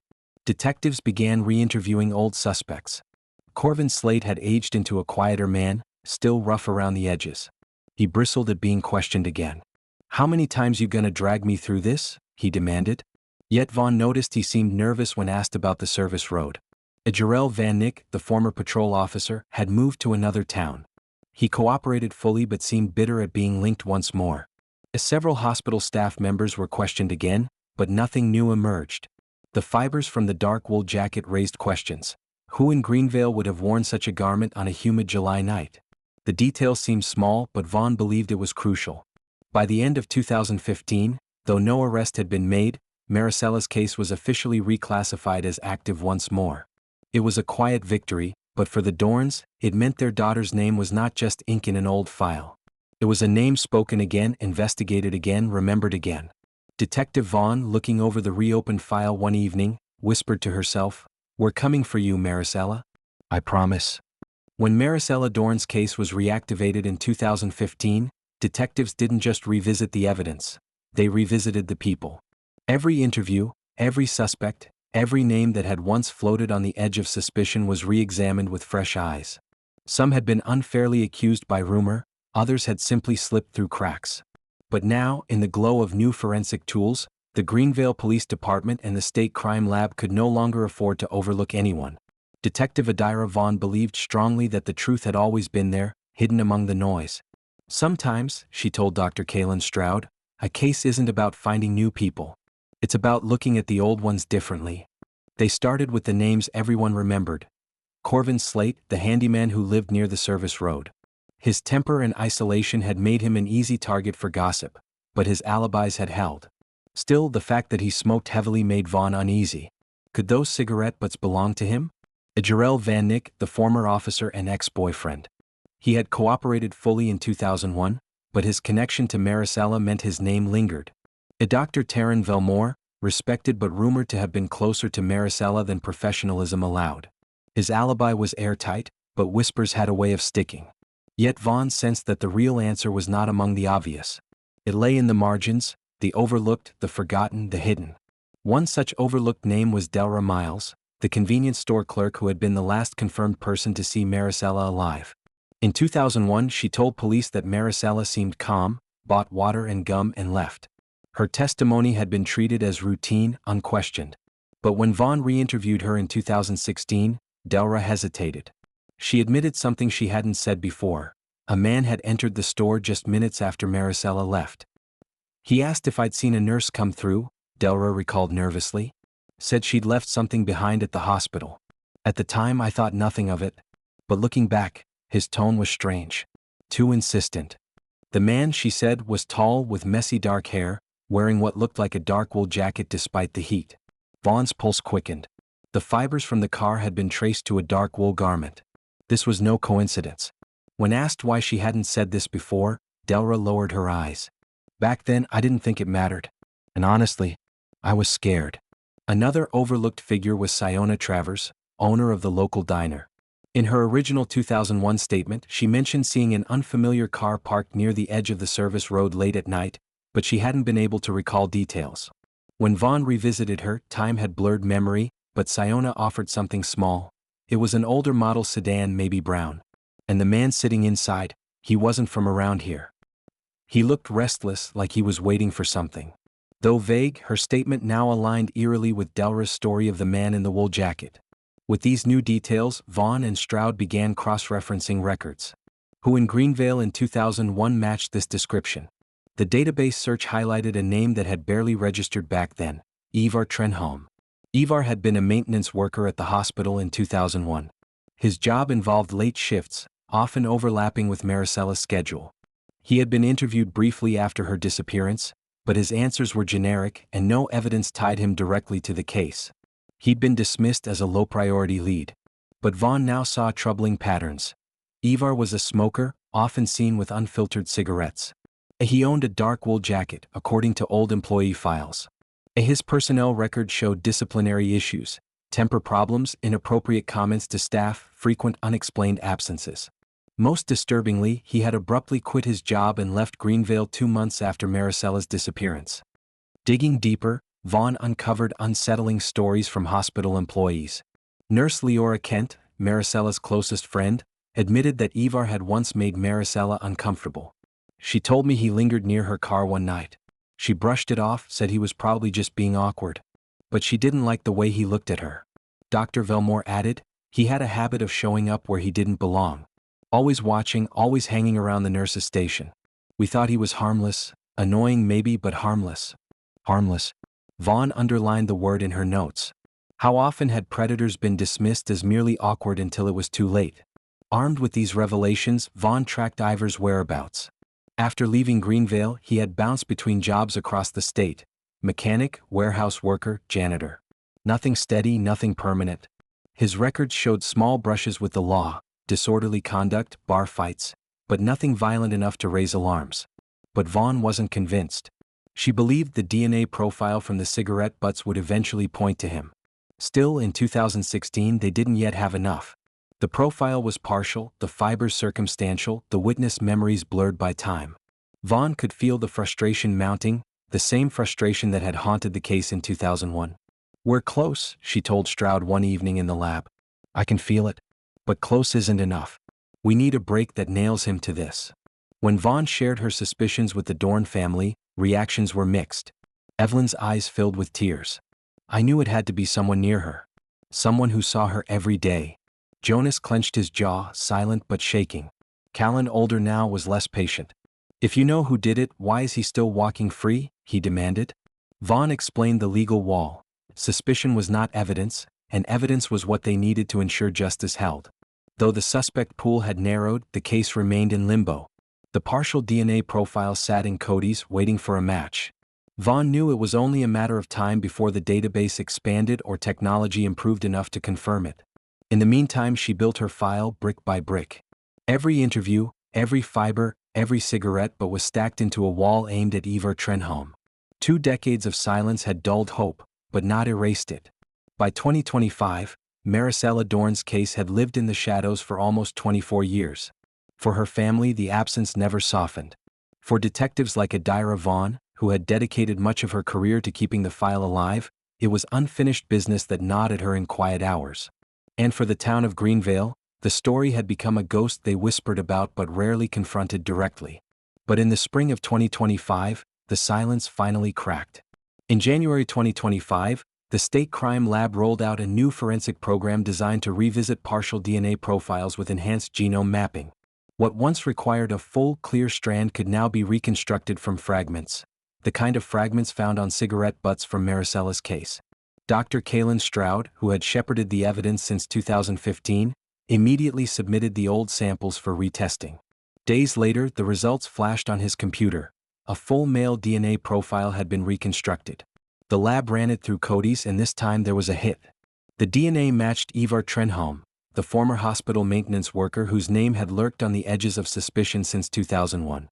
Detectives began re-interviewing old suspects. Corvin Slate had aged into a quieter man, still rough around the edges. He bristled at being questioned again. "How many times you gonna drag me through this?" he demanded. Yet Vaughn noticed he seemed nervous when asked about the service road. Jarrell Van Nick, the former patrol officer, had moved to another town. He cooperated fully but seemed bitter at being linked once more. Several hospital staff members were questioned again, but nothing new emerged. The fibers from the dark wool jacket raised questions. Who in Greenvale would have worn such a garment on a humid July night? The details seemed small, but Vaughn believed it was crucial. By the end of 2015, though no arrest had been made, Maricella's case was officially reclassified as active once more. It was a quiet victory, but for the Dornes, it meant their daughter's name was not just ink in an old file. It was a name spoken again, investigated again, remembered again. Detective Vaughn, looking over the reopened file one evening, whispered to herself, "We're coming for you, Marisella. I promise." When Marisella Dorne's case was reactivated in 2015, detectives didn't just revisit the evidence, they revisited the people. Every interview, every suspect, every name that had once floated on the edge of suspicion was re-examined with fresh eyes. Some had been unfairly accused by rumor, others had simply slipped through cracks. But now, in the glow of new forensic tools, the Greenvale Police Department and the State Crime Lab could no longer afford to overlook anyone. Detective Adira Vaughn believed strongly that the truth had always been there, hidden among the noise. "Sometimes," she told Dr. Kaylin Stroud, "a case isn't about finding new people. It's about looking at the old ones differently." They started with the names everyone remembered. Corvin Slate, the handyman who lived near the service road. His temper and isolation had made him an easy target for gossip, but his alibis had held. Still, the fact that he smoked heavily made Vaughn uneasy. Could those cigarette butts belong to him? Jarrell Van Nick, the former officer and ex-boyfriend. He had cooperated fully in 2001, but his connection to Marisella meant his name lingered. Dr. Taryn Velmore, respected but rumored to have been closer to Marisella than professionalism allowed. His alibi was airtight, but whispers had a way of sticking. Yet Vaughn sensed that the real answer was not among the obvious. It lay in the margins, the overlooked, the forgotten, the hidden. One such overlooked name was Delra Miles, the convenience store clerk who had been the last confirmed person to see Marisella alive. In 2001, she told police that Marisella seemed calm, bought water and gum and left. Her testimony had been treated as routine, unquestioned. But when Vaughn re-interviewed her in 2016, Delra hesitated. She admitted something she hadn't said before. A man had entered the store just minutes after Marisella left. "He asked if I'd seen a nurse come through," Delra recalled nervously. "Said she'd left something behind at the hospital. At the time I thought nothing of it. But looking back, his tone was strange. Too insistent." The man, she said, was tall with messy dark hair, wearing what looked like a dark wool jacket despite the heat. Vaughn's pulse quickened. The fibers from the car had been traced to a dark wool garment. This was no coincidence. When asked why she hadn't said this before, Delra lowered her eyes. "Back then I didn't think it mattered. And honestly, I was scared." Another overlooked figure was Siona Travers, owner of the local diner. In her original 2001 statement, she mentioned seeing an unfamiliar car parked near the edge of the service road late at night, but she hadn't been able to recall details. When Vaughn revisited her, time had blurred memory, but Siona offered something small. It was an older model sedan, maybe brown. And the man sitting inside, he wasn't from around here. He looked restless, like he was waiting for something. Though vague, her statement now aligned eerily with Delra's story of the man in the wool jacket. With these new details, Vaughn and Stroud began cross-referencing records. Who in Greenvale in 2001 matched this description? The database search highlighted a name that had barely registered back then: Ivar Trenholm. Ivar had been a maintenance worker at the hospital in 2001. His job involved late shifts, often overlapping with Maricella's schedule. He had been interviewed briefly after her disappearance, but his answers were generic and no evidence tied him directly to the case. He'd been dismissed as a low-priority lead. But Vaughn now saw troubling patterns. Ivar was a smoker, often seen with unfiltered cigarettes. He owned a dark wool jacket, according to old employee files. His personnel record showed disciplinary issues, temper problems, inappropriate comments to staff, frequent unexplained absences. Most disturbingly, he had abruptly quit his job and left Greenvale 2 months after Maricella's disappearance. Digging deeper, Vaughn uncovered unsettling stories from hospital employees. Nurse Leora Kent, Maricella's closest friend, admitted that Ivar had once made Marisella uncomfortable. She told me he lingered near her car one night. She brushed it off, said he was probably just being awkward. But she didn't like the way he looked at her. Dr. Velmore added, he had a habit of showing up where he didn't belong. Always watching, always hanging around the nurse's station. We thought he was harmless, annoying maybe, but harmless. Harmless. Vaughn underlined the word in her notes. How often had predators been dismissed as merely awkward until it was too late? Armed with these revelations, Vaughn tracked Ivar's whereabouts. After leaving Greenvale, he had bounced between jobs across the state. Mechanic, warehouse worker, janitor. Nothing steady, nothing permanent. His records showed small brushes with the law, disorderly conduct, bar fights, but nothing violent enough to raise alarms. But Vaughn wasn't convinced. She believed the DNA profile from the cigarette butts would eventually point to him. Still, in 2016 they didn't yet have enough. The profile was partial, the fibers circumstantial, the witness memories blurred by time. Vaughn could feel the frustration mounting, the same frustration that had haunted the case in 2001. We're close, she told Stroud one evening in the lab. I can feel it. But close isn't enough. We need a break that nails him to this. When Vaughn shared her suspicions with the Dorne family, reactions were mixed. Evelyn's eyes filled with tears. I knew it had to be someone near her. Someone who saw her every day. Jonas clenched his jaw, silent but shaking. Callan, older now, was less patient. If you know who did it, why is he still walking free? He demanded. Vaughn explained the legal wall. Suspicion was not evidence, and evidence was what they needed to ensure justice held. Though the suspect pool had narrowed, the case remained in limbo. The partial DNA profile sat in Cody's, waiting for a match. Vaughn knew it was only a matter of time before the database expanded or technology improved enough to confirm it. In the meantime, she built her file brick by brick. Every interview, every fiber, every cigarette but was stacked into a wall aimed at Ivar Trenholm. 2 decades of silence had dulled hope, but not erased it. By 2025, Marisella Dorne's case had lived in the shadows for almost 24 years. For her family, the absence never softened. For detectives like Adira Vaughn, who had dedicated much of her career to keeping the file alive, it was unfinished business that gnawed at her in quiet hours. And for the town of Greenvale, the story had become a ghost they whispered about but rarely confronted directly. But in the spring of 2025, the silence finally cracked. In January 2025, the State Crime Lab rolled out a new forensic program designed to revisit partial DNA profiles with enhanced genome mapping. What once required a full, clear strand could now be reconstructed from fragments, the kind of fragments found on cigarette butts from Maricella's case. Dr. Callan Stroud, who had shepherded the evidence since 2015, immediately submitted the old samples for retesting. Days later, the results flashed on his computer. A full male DNA profile had been reconstructed. The lab ran it through Cody's, and this time there was a hit. The DNA matched Ivar Trenholm, the former hospital maintenance worker whose name had lurked on the edges of suspicion since 2001.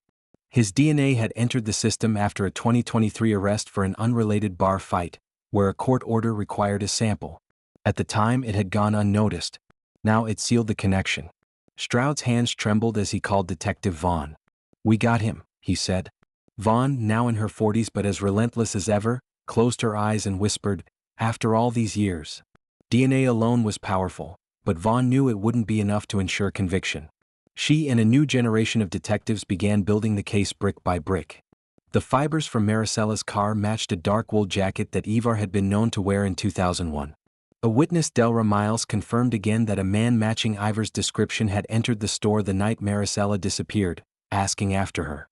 His DNA had entered the system after a 2023 arrest for an unrelated bar fight, where a court order required a sample. At the time, it had gone unnoticed. Now it sealed the connection. Stroud's hands trembled as he called Detective Vaughn. We got him, he said. Vaughn, now in her 40s but as relentless as ever, closed her eyes and whispered, after all these years. DNA alone was powerful, but Vaughn knew it wouldn't be enough to ensure conviction. She and a new generation of detectives began building the case brick by brick. The fibers from Maricella's car matched a dark wool jacket that Ivar had been known to wear in 2001. A witness, Delra Miles, confirmed again that a man matching Ivar's description had entered the store the night Marisella disappeared, asking after her.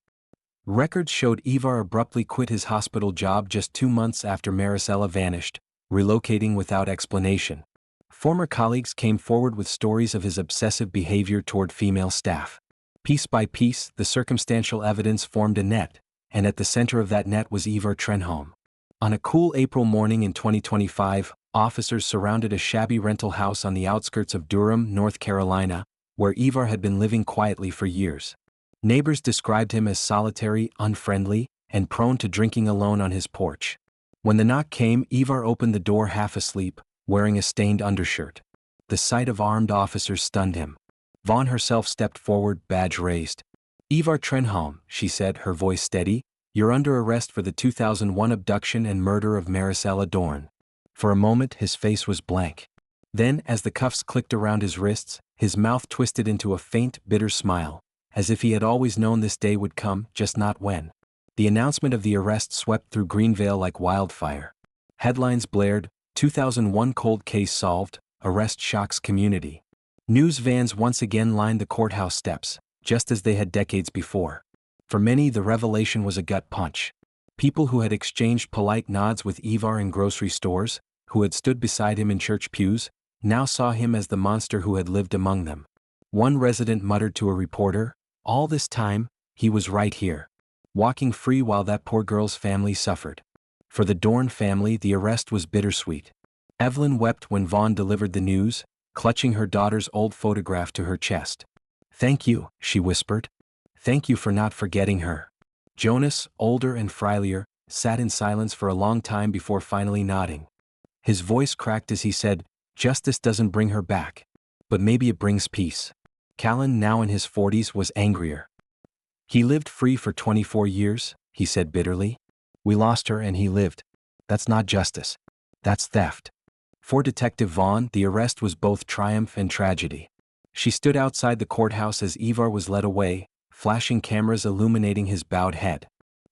Records showed Ivar abruptly quit his hospital job just 2 months after Marisella vanished, relocating without explanation. Former colleagues came forward with stories of his obsessive behavior toward female staff. Piece by piece, the circumstantial evidence formed a net, and at the center of that net was Ivar Trenholm. On a cool April morning in 2025, officers surrounded a shabby rental house on the outskirts of Durham, North Carolina, where Ivar had been living quietly for years. Neighbors described him as solitary, unfriendly, and prone to drinking alone on his porch. When the knock came, Ivar opened the door half asleep, wearing a stained undershirt. The sight of armed officers stunned him. Vaughn herself stepped forward, badge raised. Ivar Trenholm, she said, her voice steady, you're under arrest for the 2001 abduction and murder of Marisella Dorne. For a moment his face was blank. Then, as the cuffs clicked around his wrists, his mouth twisted into a faint, bitter smile, as if he had always known this day would come, just not when. The announcement of the arrest swept through Greenvale like wildfire. Headlines blared, 2001 cold case solved, arrest shocks community. News vans once again lined the courthouse steps, just as they had decades before. For many, the revelation was a gut punch. People who had exchanged polite nods with Ivar in grocery stores, who had stood beside him in church pews, now saw him as the monster who had lived among them. One resident muttered to a reporter, "All this time, he was right here, walking free while that poor girl's family suffered." For the Dorne family, the arrest was bittersweet. Evelyn wept when Vaughn delivered the news, clutching her daughter's old photograph to her chest. "Thank you," she whispered. "Thank you for not forgetting her." Jonas, older and frilier, sat in silence for a long time before finally nodding. His voice cracked as he said, "Justice doesn't bring her back. But maybe it brings peace." Callan, now in his 40s, was angrier. "He lived free for 24 years, he said bitterly. "We lost her and he lived. That's not justice. That's theft." For Detective Vaughn, the arrest was both triumph and tragedy. She stood outside the courthouse as Ivar was led away, flashing cameras illuminating his bowed head.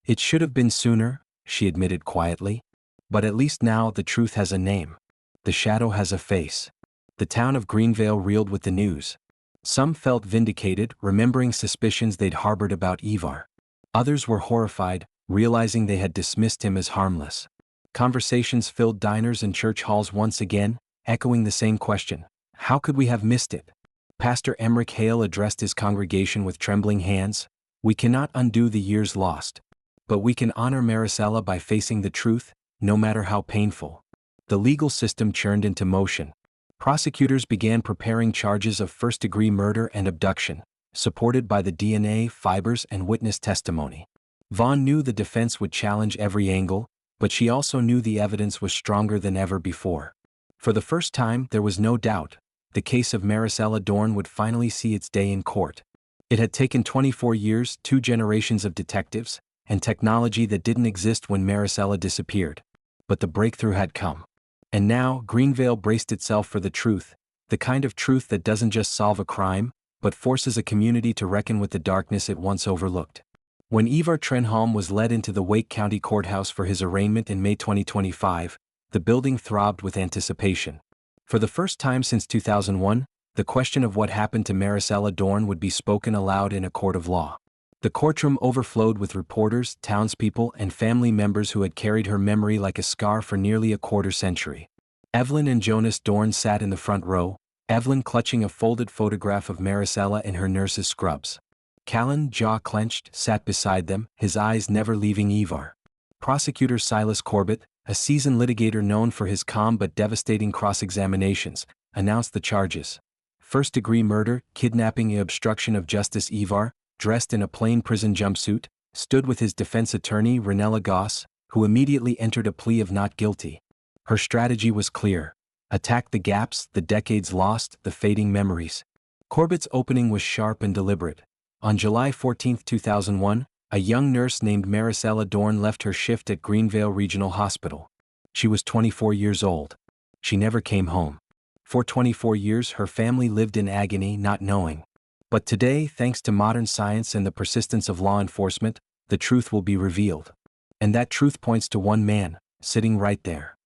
"It should have been sooner," she admitted quietly. "But at least now the truth has a name. The shadow has a face." The town of Greenvale reeled with the news. Some felt vindicated, remembering suspicions they'd harbored about Ivar. Others were horrified, realizing they had dismissed him as harmless. Conversations filled diners and church halls once again, echoing the same question: how could we have missed it? Pastor Emmerich Hale addressed his congregation with trembling hands. "We cannot undo the years lost. But we can honor Marisella by facing the truth, no matter how painful." The legal system churned into motion. Prosecutors began preparing charges of first-degree murder and abduction, supported by the DNA, fibers, and witness testimony. Vaughn knew the defense would challenge every angle, but she also knew the evidence was stronger than ever before. For the first time, there was no doubt. The case of Marisella Dorne would finally see its day in court. It had taken 24 years, 2 generations of detectives, and technology that didn't exist when Marisella disappeared. But the breakthrough had come. And now, Greenvale braced itself for the truth, the kind of truth that doesn't just solve a crime, but forces a community to reckon with the darkness it once overlooked. When Ivar Trenholm was led into the Wake County Courthouse for his arraignment in May 2025, the building throbbed with anticipation. For the first time since 2001, the question of what happened to Marisella Dorne would be spoken aloud in a court of law. The courtroom overflowed with reporters, townspeople, and family members who had carried her memory like a scar for nearly a quarter-century. Evelyn and Jonas Dorne sat in the front row, Evelyn clutching a folded photograph of Marisella in her nurse's scrubs. Callan, jaw clenched, sat beside them, his eyes never leaving Ivar. Prosecutor Silas Corbett, a seasoned litigator known for his calm but devastating cross-examinations, announced the charges. First-degree murder, kidnapping and obstruction of justice. Ivar, dressed in a plain prison jumpsuit, stood with his defense attorney Ranella Goss, who immediately entered a plea of not guilty. Her strategy was clear: attack the gaps, the decades lost, the fading memories. Corbett's opening was sharp and deliberate. On July 14, 2001, a young nurse named Marisella Dorne left her shift at Greenvale Regional Hospital. She was 24 years old. She never came home. For 24 years her family lived in agony, not knowing. But today, thanks to modern science and the persistence of law enforcement, the truth will be revealed. And that truth points to one man, sitting right there.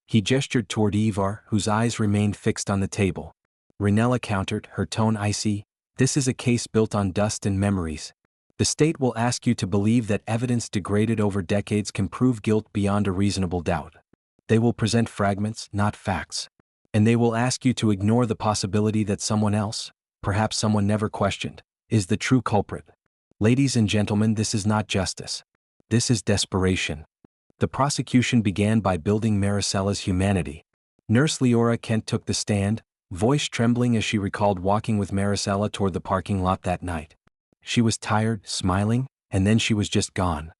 He gestured toward Ivar, whose eyes remained fixed on the table. Ranella countered, her tone icy. "This is a case built on dust and memories. The state will ask you to believe that evidence degraded over decades can prove guilt beyond a reasonable doubt. They will present fragments, not facts. And they will ask you to ignore the possibility that someone else, perhaps someone never questioned, is the true culprit. Ladies and gentlemen, this is not justice. This is desperation." The prosecution began by building Marisella's humanity. Nurse Leora Kent took the stand, voice trembling as she recalled walking with Marisella toward the parking lot that night. She was tired, smiling, and then she was just gone.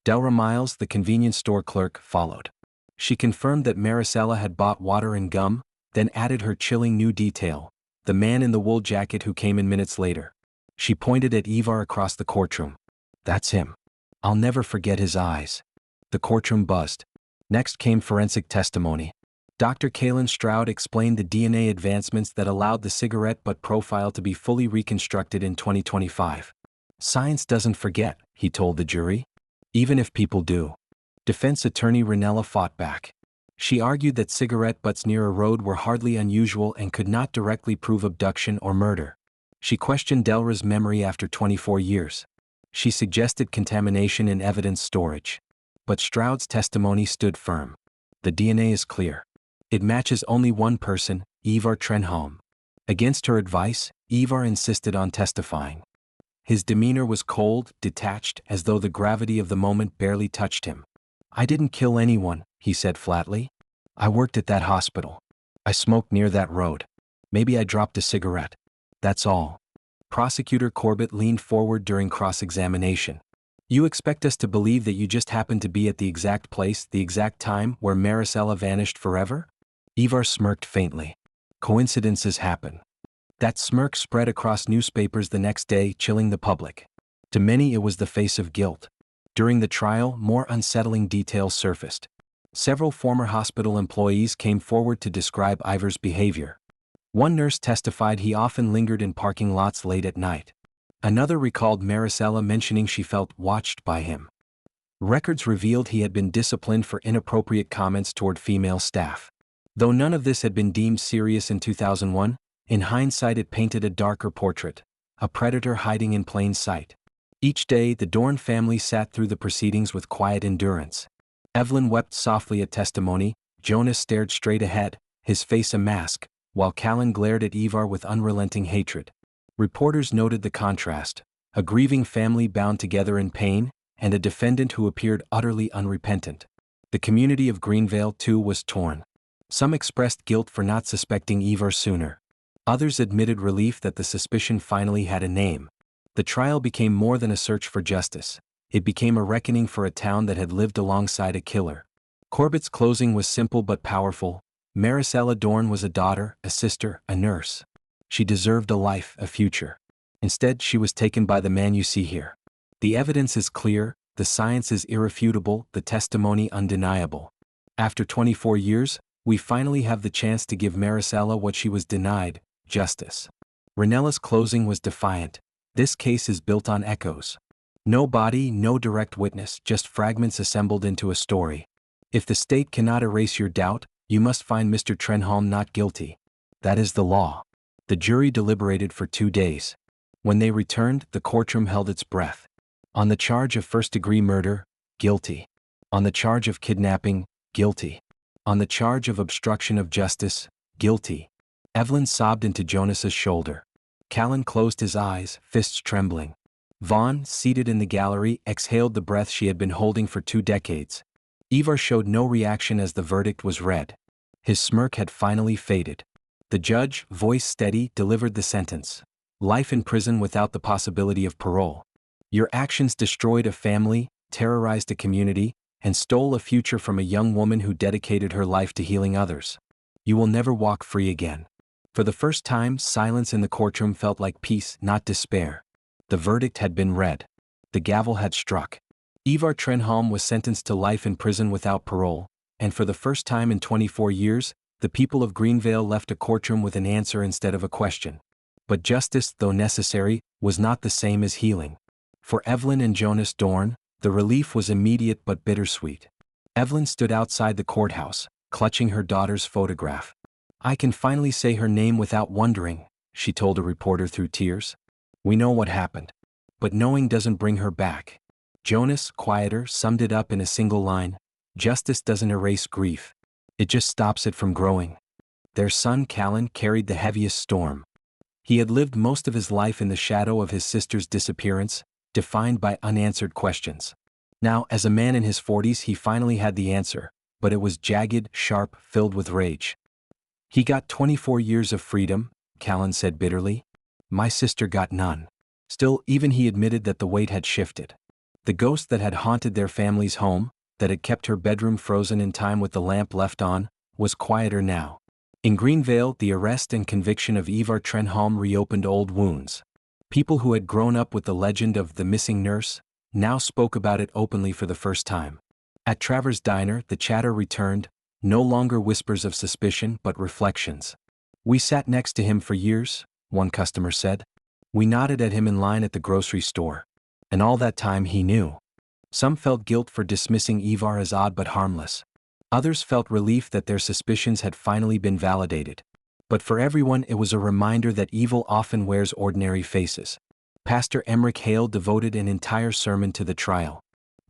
Delra Miles, the convenience store clerk, followed. She confirmed that Marisella had bought water and gum, then added her chilling new detail: the man in the wool jacket who came in minutes later. She pointed at Ivar across the courtroom. "That's him. I'll never forget his eyes." The courtroom buzzed. Next came forensic testimony. Dr. Kalen Stroud explained the DNA advancements that allowed the cigarette butt profile to be fully reconstructed in 2025. Science doesn't forget, he told the jury. Even if people do. Defense attorney Ranella fought back. She argued that cigarette butts near a road were hardly unusual and could not directly prove abduction or murder. She questioned Delra's memory after 24 years. She suggested contamination in evidence storage. But Stroud's testimony stood firm. The DNA is clear. It matches only one person, Ivar Trenholm. Against her advice, Ivar insisted on testifying. His demeanor was cold, detached, as though the gravity of the moment barely touched him. I didn't kill anyone, he said flatly. I worked at that hospital. I smoked near that road. Maybe I dropped a cigarette. That's all. Prosecutor Corbett leaned forward during cross-examination. You expect us to believe that you just happened to be at the exact place, the exact time, where Marisella vanished forever? Ivar smirked faintly. Coincidences happen. That smirk spread across newspapers the next day, chilling the public. To many it was the face of guilt. During the trial, more unsettling details surfaced. Several former hospital employees came forward to describe Ivar's behavior. One nurse testified he often lingered in parking lots late at night. Another recalled Marisella mentioning she felt watched by him. Records revealed he had been disciplined for inappropriate comments toward female staff. Though none of this had been deemed serious in 2001, in hindsight it painted a darker portrait, a predator hiding in plain sight. Each day, the Dorne family sat through the proceedings with quiet endurance. Evelyn wept softly at testimony, Jonas stared straight ahead, his face a mask, while Callan glared at Ivar with unrelenting hatred. Reporters noted the contrast, a grieving family bound together in pain, and a defendant who appeared utterly unrepentant. The community of Greenvale, too, was torn. Some expressed guilt for not suspecting Ivar sooner. Others admitted relief that the suspicion finally had a name. The trial became more than a search for justice. It became a reckoning for a town that had lived alongside a killer. Corbett's closing was simple but powerful. Marisella Dorne was a daughter, a sister, a nurse. She deserved a life, a future. Instead, she was taken by the man you see here. The evidence is clear, the science is irrefutable, the testimony undeniable. After 24 years, we finally have the chance to give Marisella what she was denied, justice. Ranella's closing was defiant. This case is built on echoes. No body, no direct witness, just fragments assembled into a story. If the state cannot erase your doubt, you must find Mr. Trenholm not guilty. That is the law. The jury deliberated for 2 days. When they returned, the courtroom held its breath. On the charge of first-degree murder, guilty. On the charge of kidnapping, guilty. On the charge of obstruction of justice, guilty. Evelyn sobbed into Jonas's shoulder. Callan closed his eyes, fists trembling. Vaughn, seated in the gallery, exhaled the breath she had been holding for 2 decades. Ivar showed no reaction as the verdict was read. His smirk had finally faded. The judge, voice steady, delivered the sentence. Life in prison without the possibility of parole. Your actions destroyed a family, terrorized a community, and stole a future from a young woman who dedicated her life to healing others. You will never walk free again. For the first time, silence in the courtroom felt like peace, not despair. The verdict had been read. The gavel had struck. Ivar Trenholm was sentenced to life in prison without parole, and for the first time in 24 years, the people of Greenvale left a courtroom with an answer instead of a question. But justice, though necessary, was not the same as healing. For Evelyn and Jonas Dorne, the relief was immediate but bittersweet. Evelyn stood outside the courthouse, clutching her daughter's photograph. I can finally say her name without wondering, she told a reporter through tears. We know what happened. But knowing doesn't bring her back. Jonas, quieter, summed it up in a single line. Justice doesn't erase grief. It just stops it from growing. Their son Callan carried the heaviest storm. He had lived most of his life in the shadow of his sister's disappearance, defined by unanswered questions. Now, as a man in his 40s, he finally had the answer, but it was jagged, sharp, filled with rage. He got 24 years of freedom, Callan said bitterly. My sister got none. Still, even he admitted that the weight had shifted. The ghost that had haunted their family's home, that had kept her bedroom frozen in time with the lamp left on, was quieter now. In Greenvale, the arrest and conviction of Ivar Trenholm reopened old wounds. People who had grown up with the legend of the missing nurse now spoke about it openly for the first time. At Travers' diner, the chatter returned. No longer whispers of suspicion but reflections. "We sat next to him for years," one customer said. "We nodded at him in line at the grocery store. And all that time he knew." Some felt guilt for dismissing Ivar as odd but harmless. Others felt relief that their suspicions had finally been validated. But for everyone it was a reminder that evil often wears ordinary faces. Pastor Emmerich Hale devoted an entire sermon to the trial.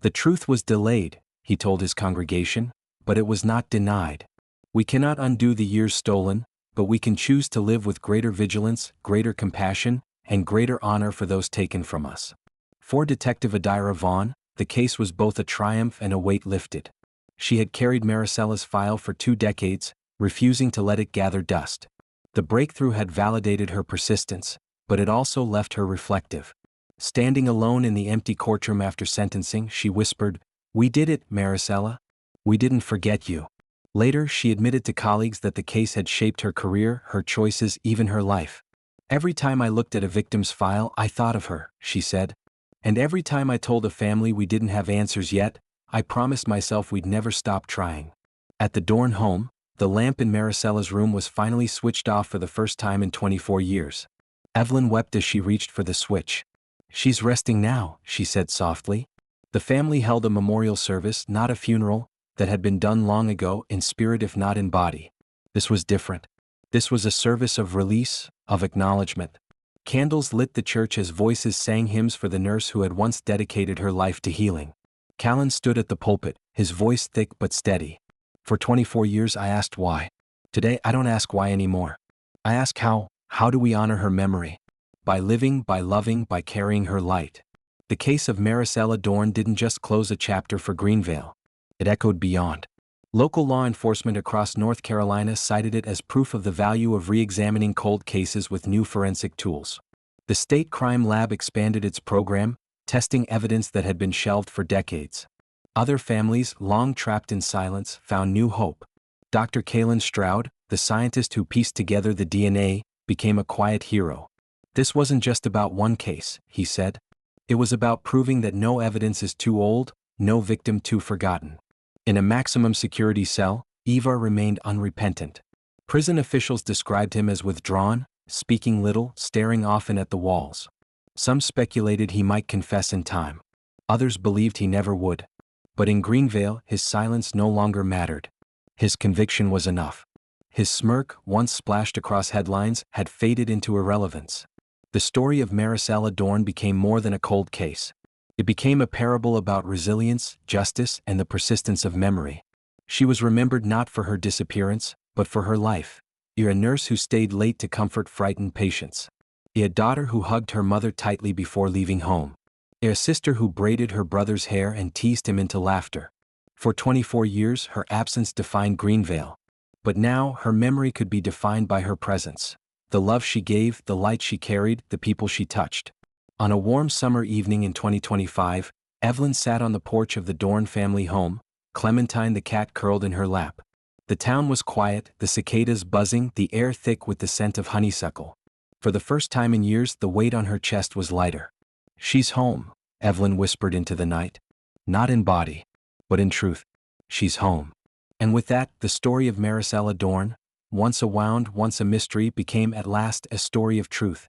"The truth was delayed," he told his congregation, "but it was not denied. We cannot undo the years stolen, but we can choose to live with greater vigilance, greater compassion, and greater honor for those taken from us." For Detective Adira Vaughn, the case was both a triumph and a weight lifted. She had carried Marisella's file for 2 decades, refusing to let it gather dust. The breakthrough had validated her persistence, but it also left her reflective. Standing alone in the empty courtroom after sentencing, she whispered, "We did it, Marisella. We didn't forget you." Later, she admitted to colleagues that the case had shaped her career, her choices, even her life. "Every time I looked at a victim's file, I thought of her," she said. "And every time I told a family we didn't have answers yet, I promised myself we'd never stop trying." At the Dorne home, the lamp in Marisella's room was finally switched off for the first time in 24 years. Evelyn wept as she reached for the switch. "She's resting now," she said softly. The family held a memorial service, not a funeral, that had been done long ago, in spirit if not in body. This was different. This was a service of release, of acknowledgement. Candles lit the church as voices sang hymns for the nurse who had once dedicated her life to healing. Callan stood at the pulpit, his voice thick but steady. "For 24 years I asked why. Today I don't ask why anymore. I ask how. How do we honor her memory? By living, by loving, by carrying her light." The case of Marisella Dorne didn't just close a chapter for Greenvale. It echoed beyond. Local law enforcement across North Carolina cited it as proof of the value of re-examining cold cases with new forensic tools. The state crime lab expanded its program, testing evidence that had been shelved for decades. Other families, long trapped in silence, found new hope. Dr. Kalen Stroud, the scientist who pieced together the DNA, became a quiet hero. "This wasn't just about one case," he said. "It was about proving that no evidence is too old, no victim too forgotten." In a maximum security cell, Ivar remained unrepentant. Prison officials described him as withdrawn, speaking little, staring often at the walls. Some speculated he might confess in time. Others believed he never would. But in Greenvale, his silence no longer mattered. His conviction was enough. His smirk, once splashed across headlines, had faded into irrelevance. The story of Marisella Dorne became more than a cold case. It became a parable about resilience, justice, and the persistence of memory. She was remembered not for her disappearance, but for her life. A nurse who stayed late to comfort frightened patients. A daughter who hugged her mother tightly before leaving home. A sister who braided her brother's hair and teased him into laughter. For 24 years, her absence defined Greenvale. But now, her memory could be defined by her presence. The love she gave, the light she carried, the people she touched. On a warm summer evening in 2025, Evelyn sat on the porch of the Dorne family home, Clementine the cat curled in her lap. The town was quiet, the cicadas buzzing, the air thick with the scent of honeysuckle. For the first time in years, the weight on her chest was lighter. "She's home," Evelyn whispered into the night. "Not in body, but in truth. She's home." And with that, the story of Marisella Dorne, once a wound, once a mystery, became at last a story of truth.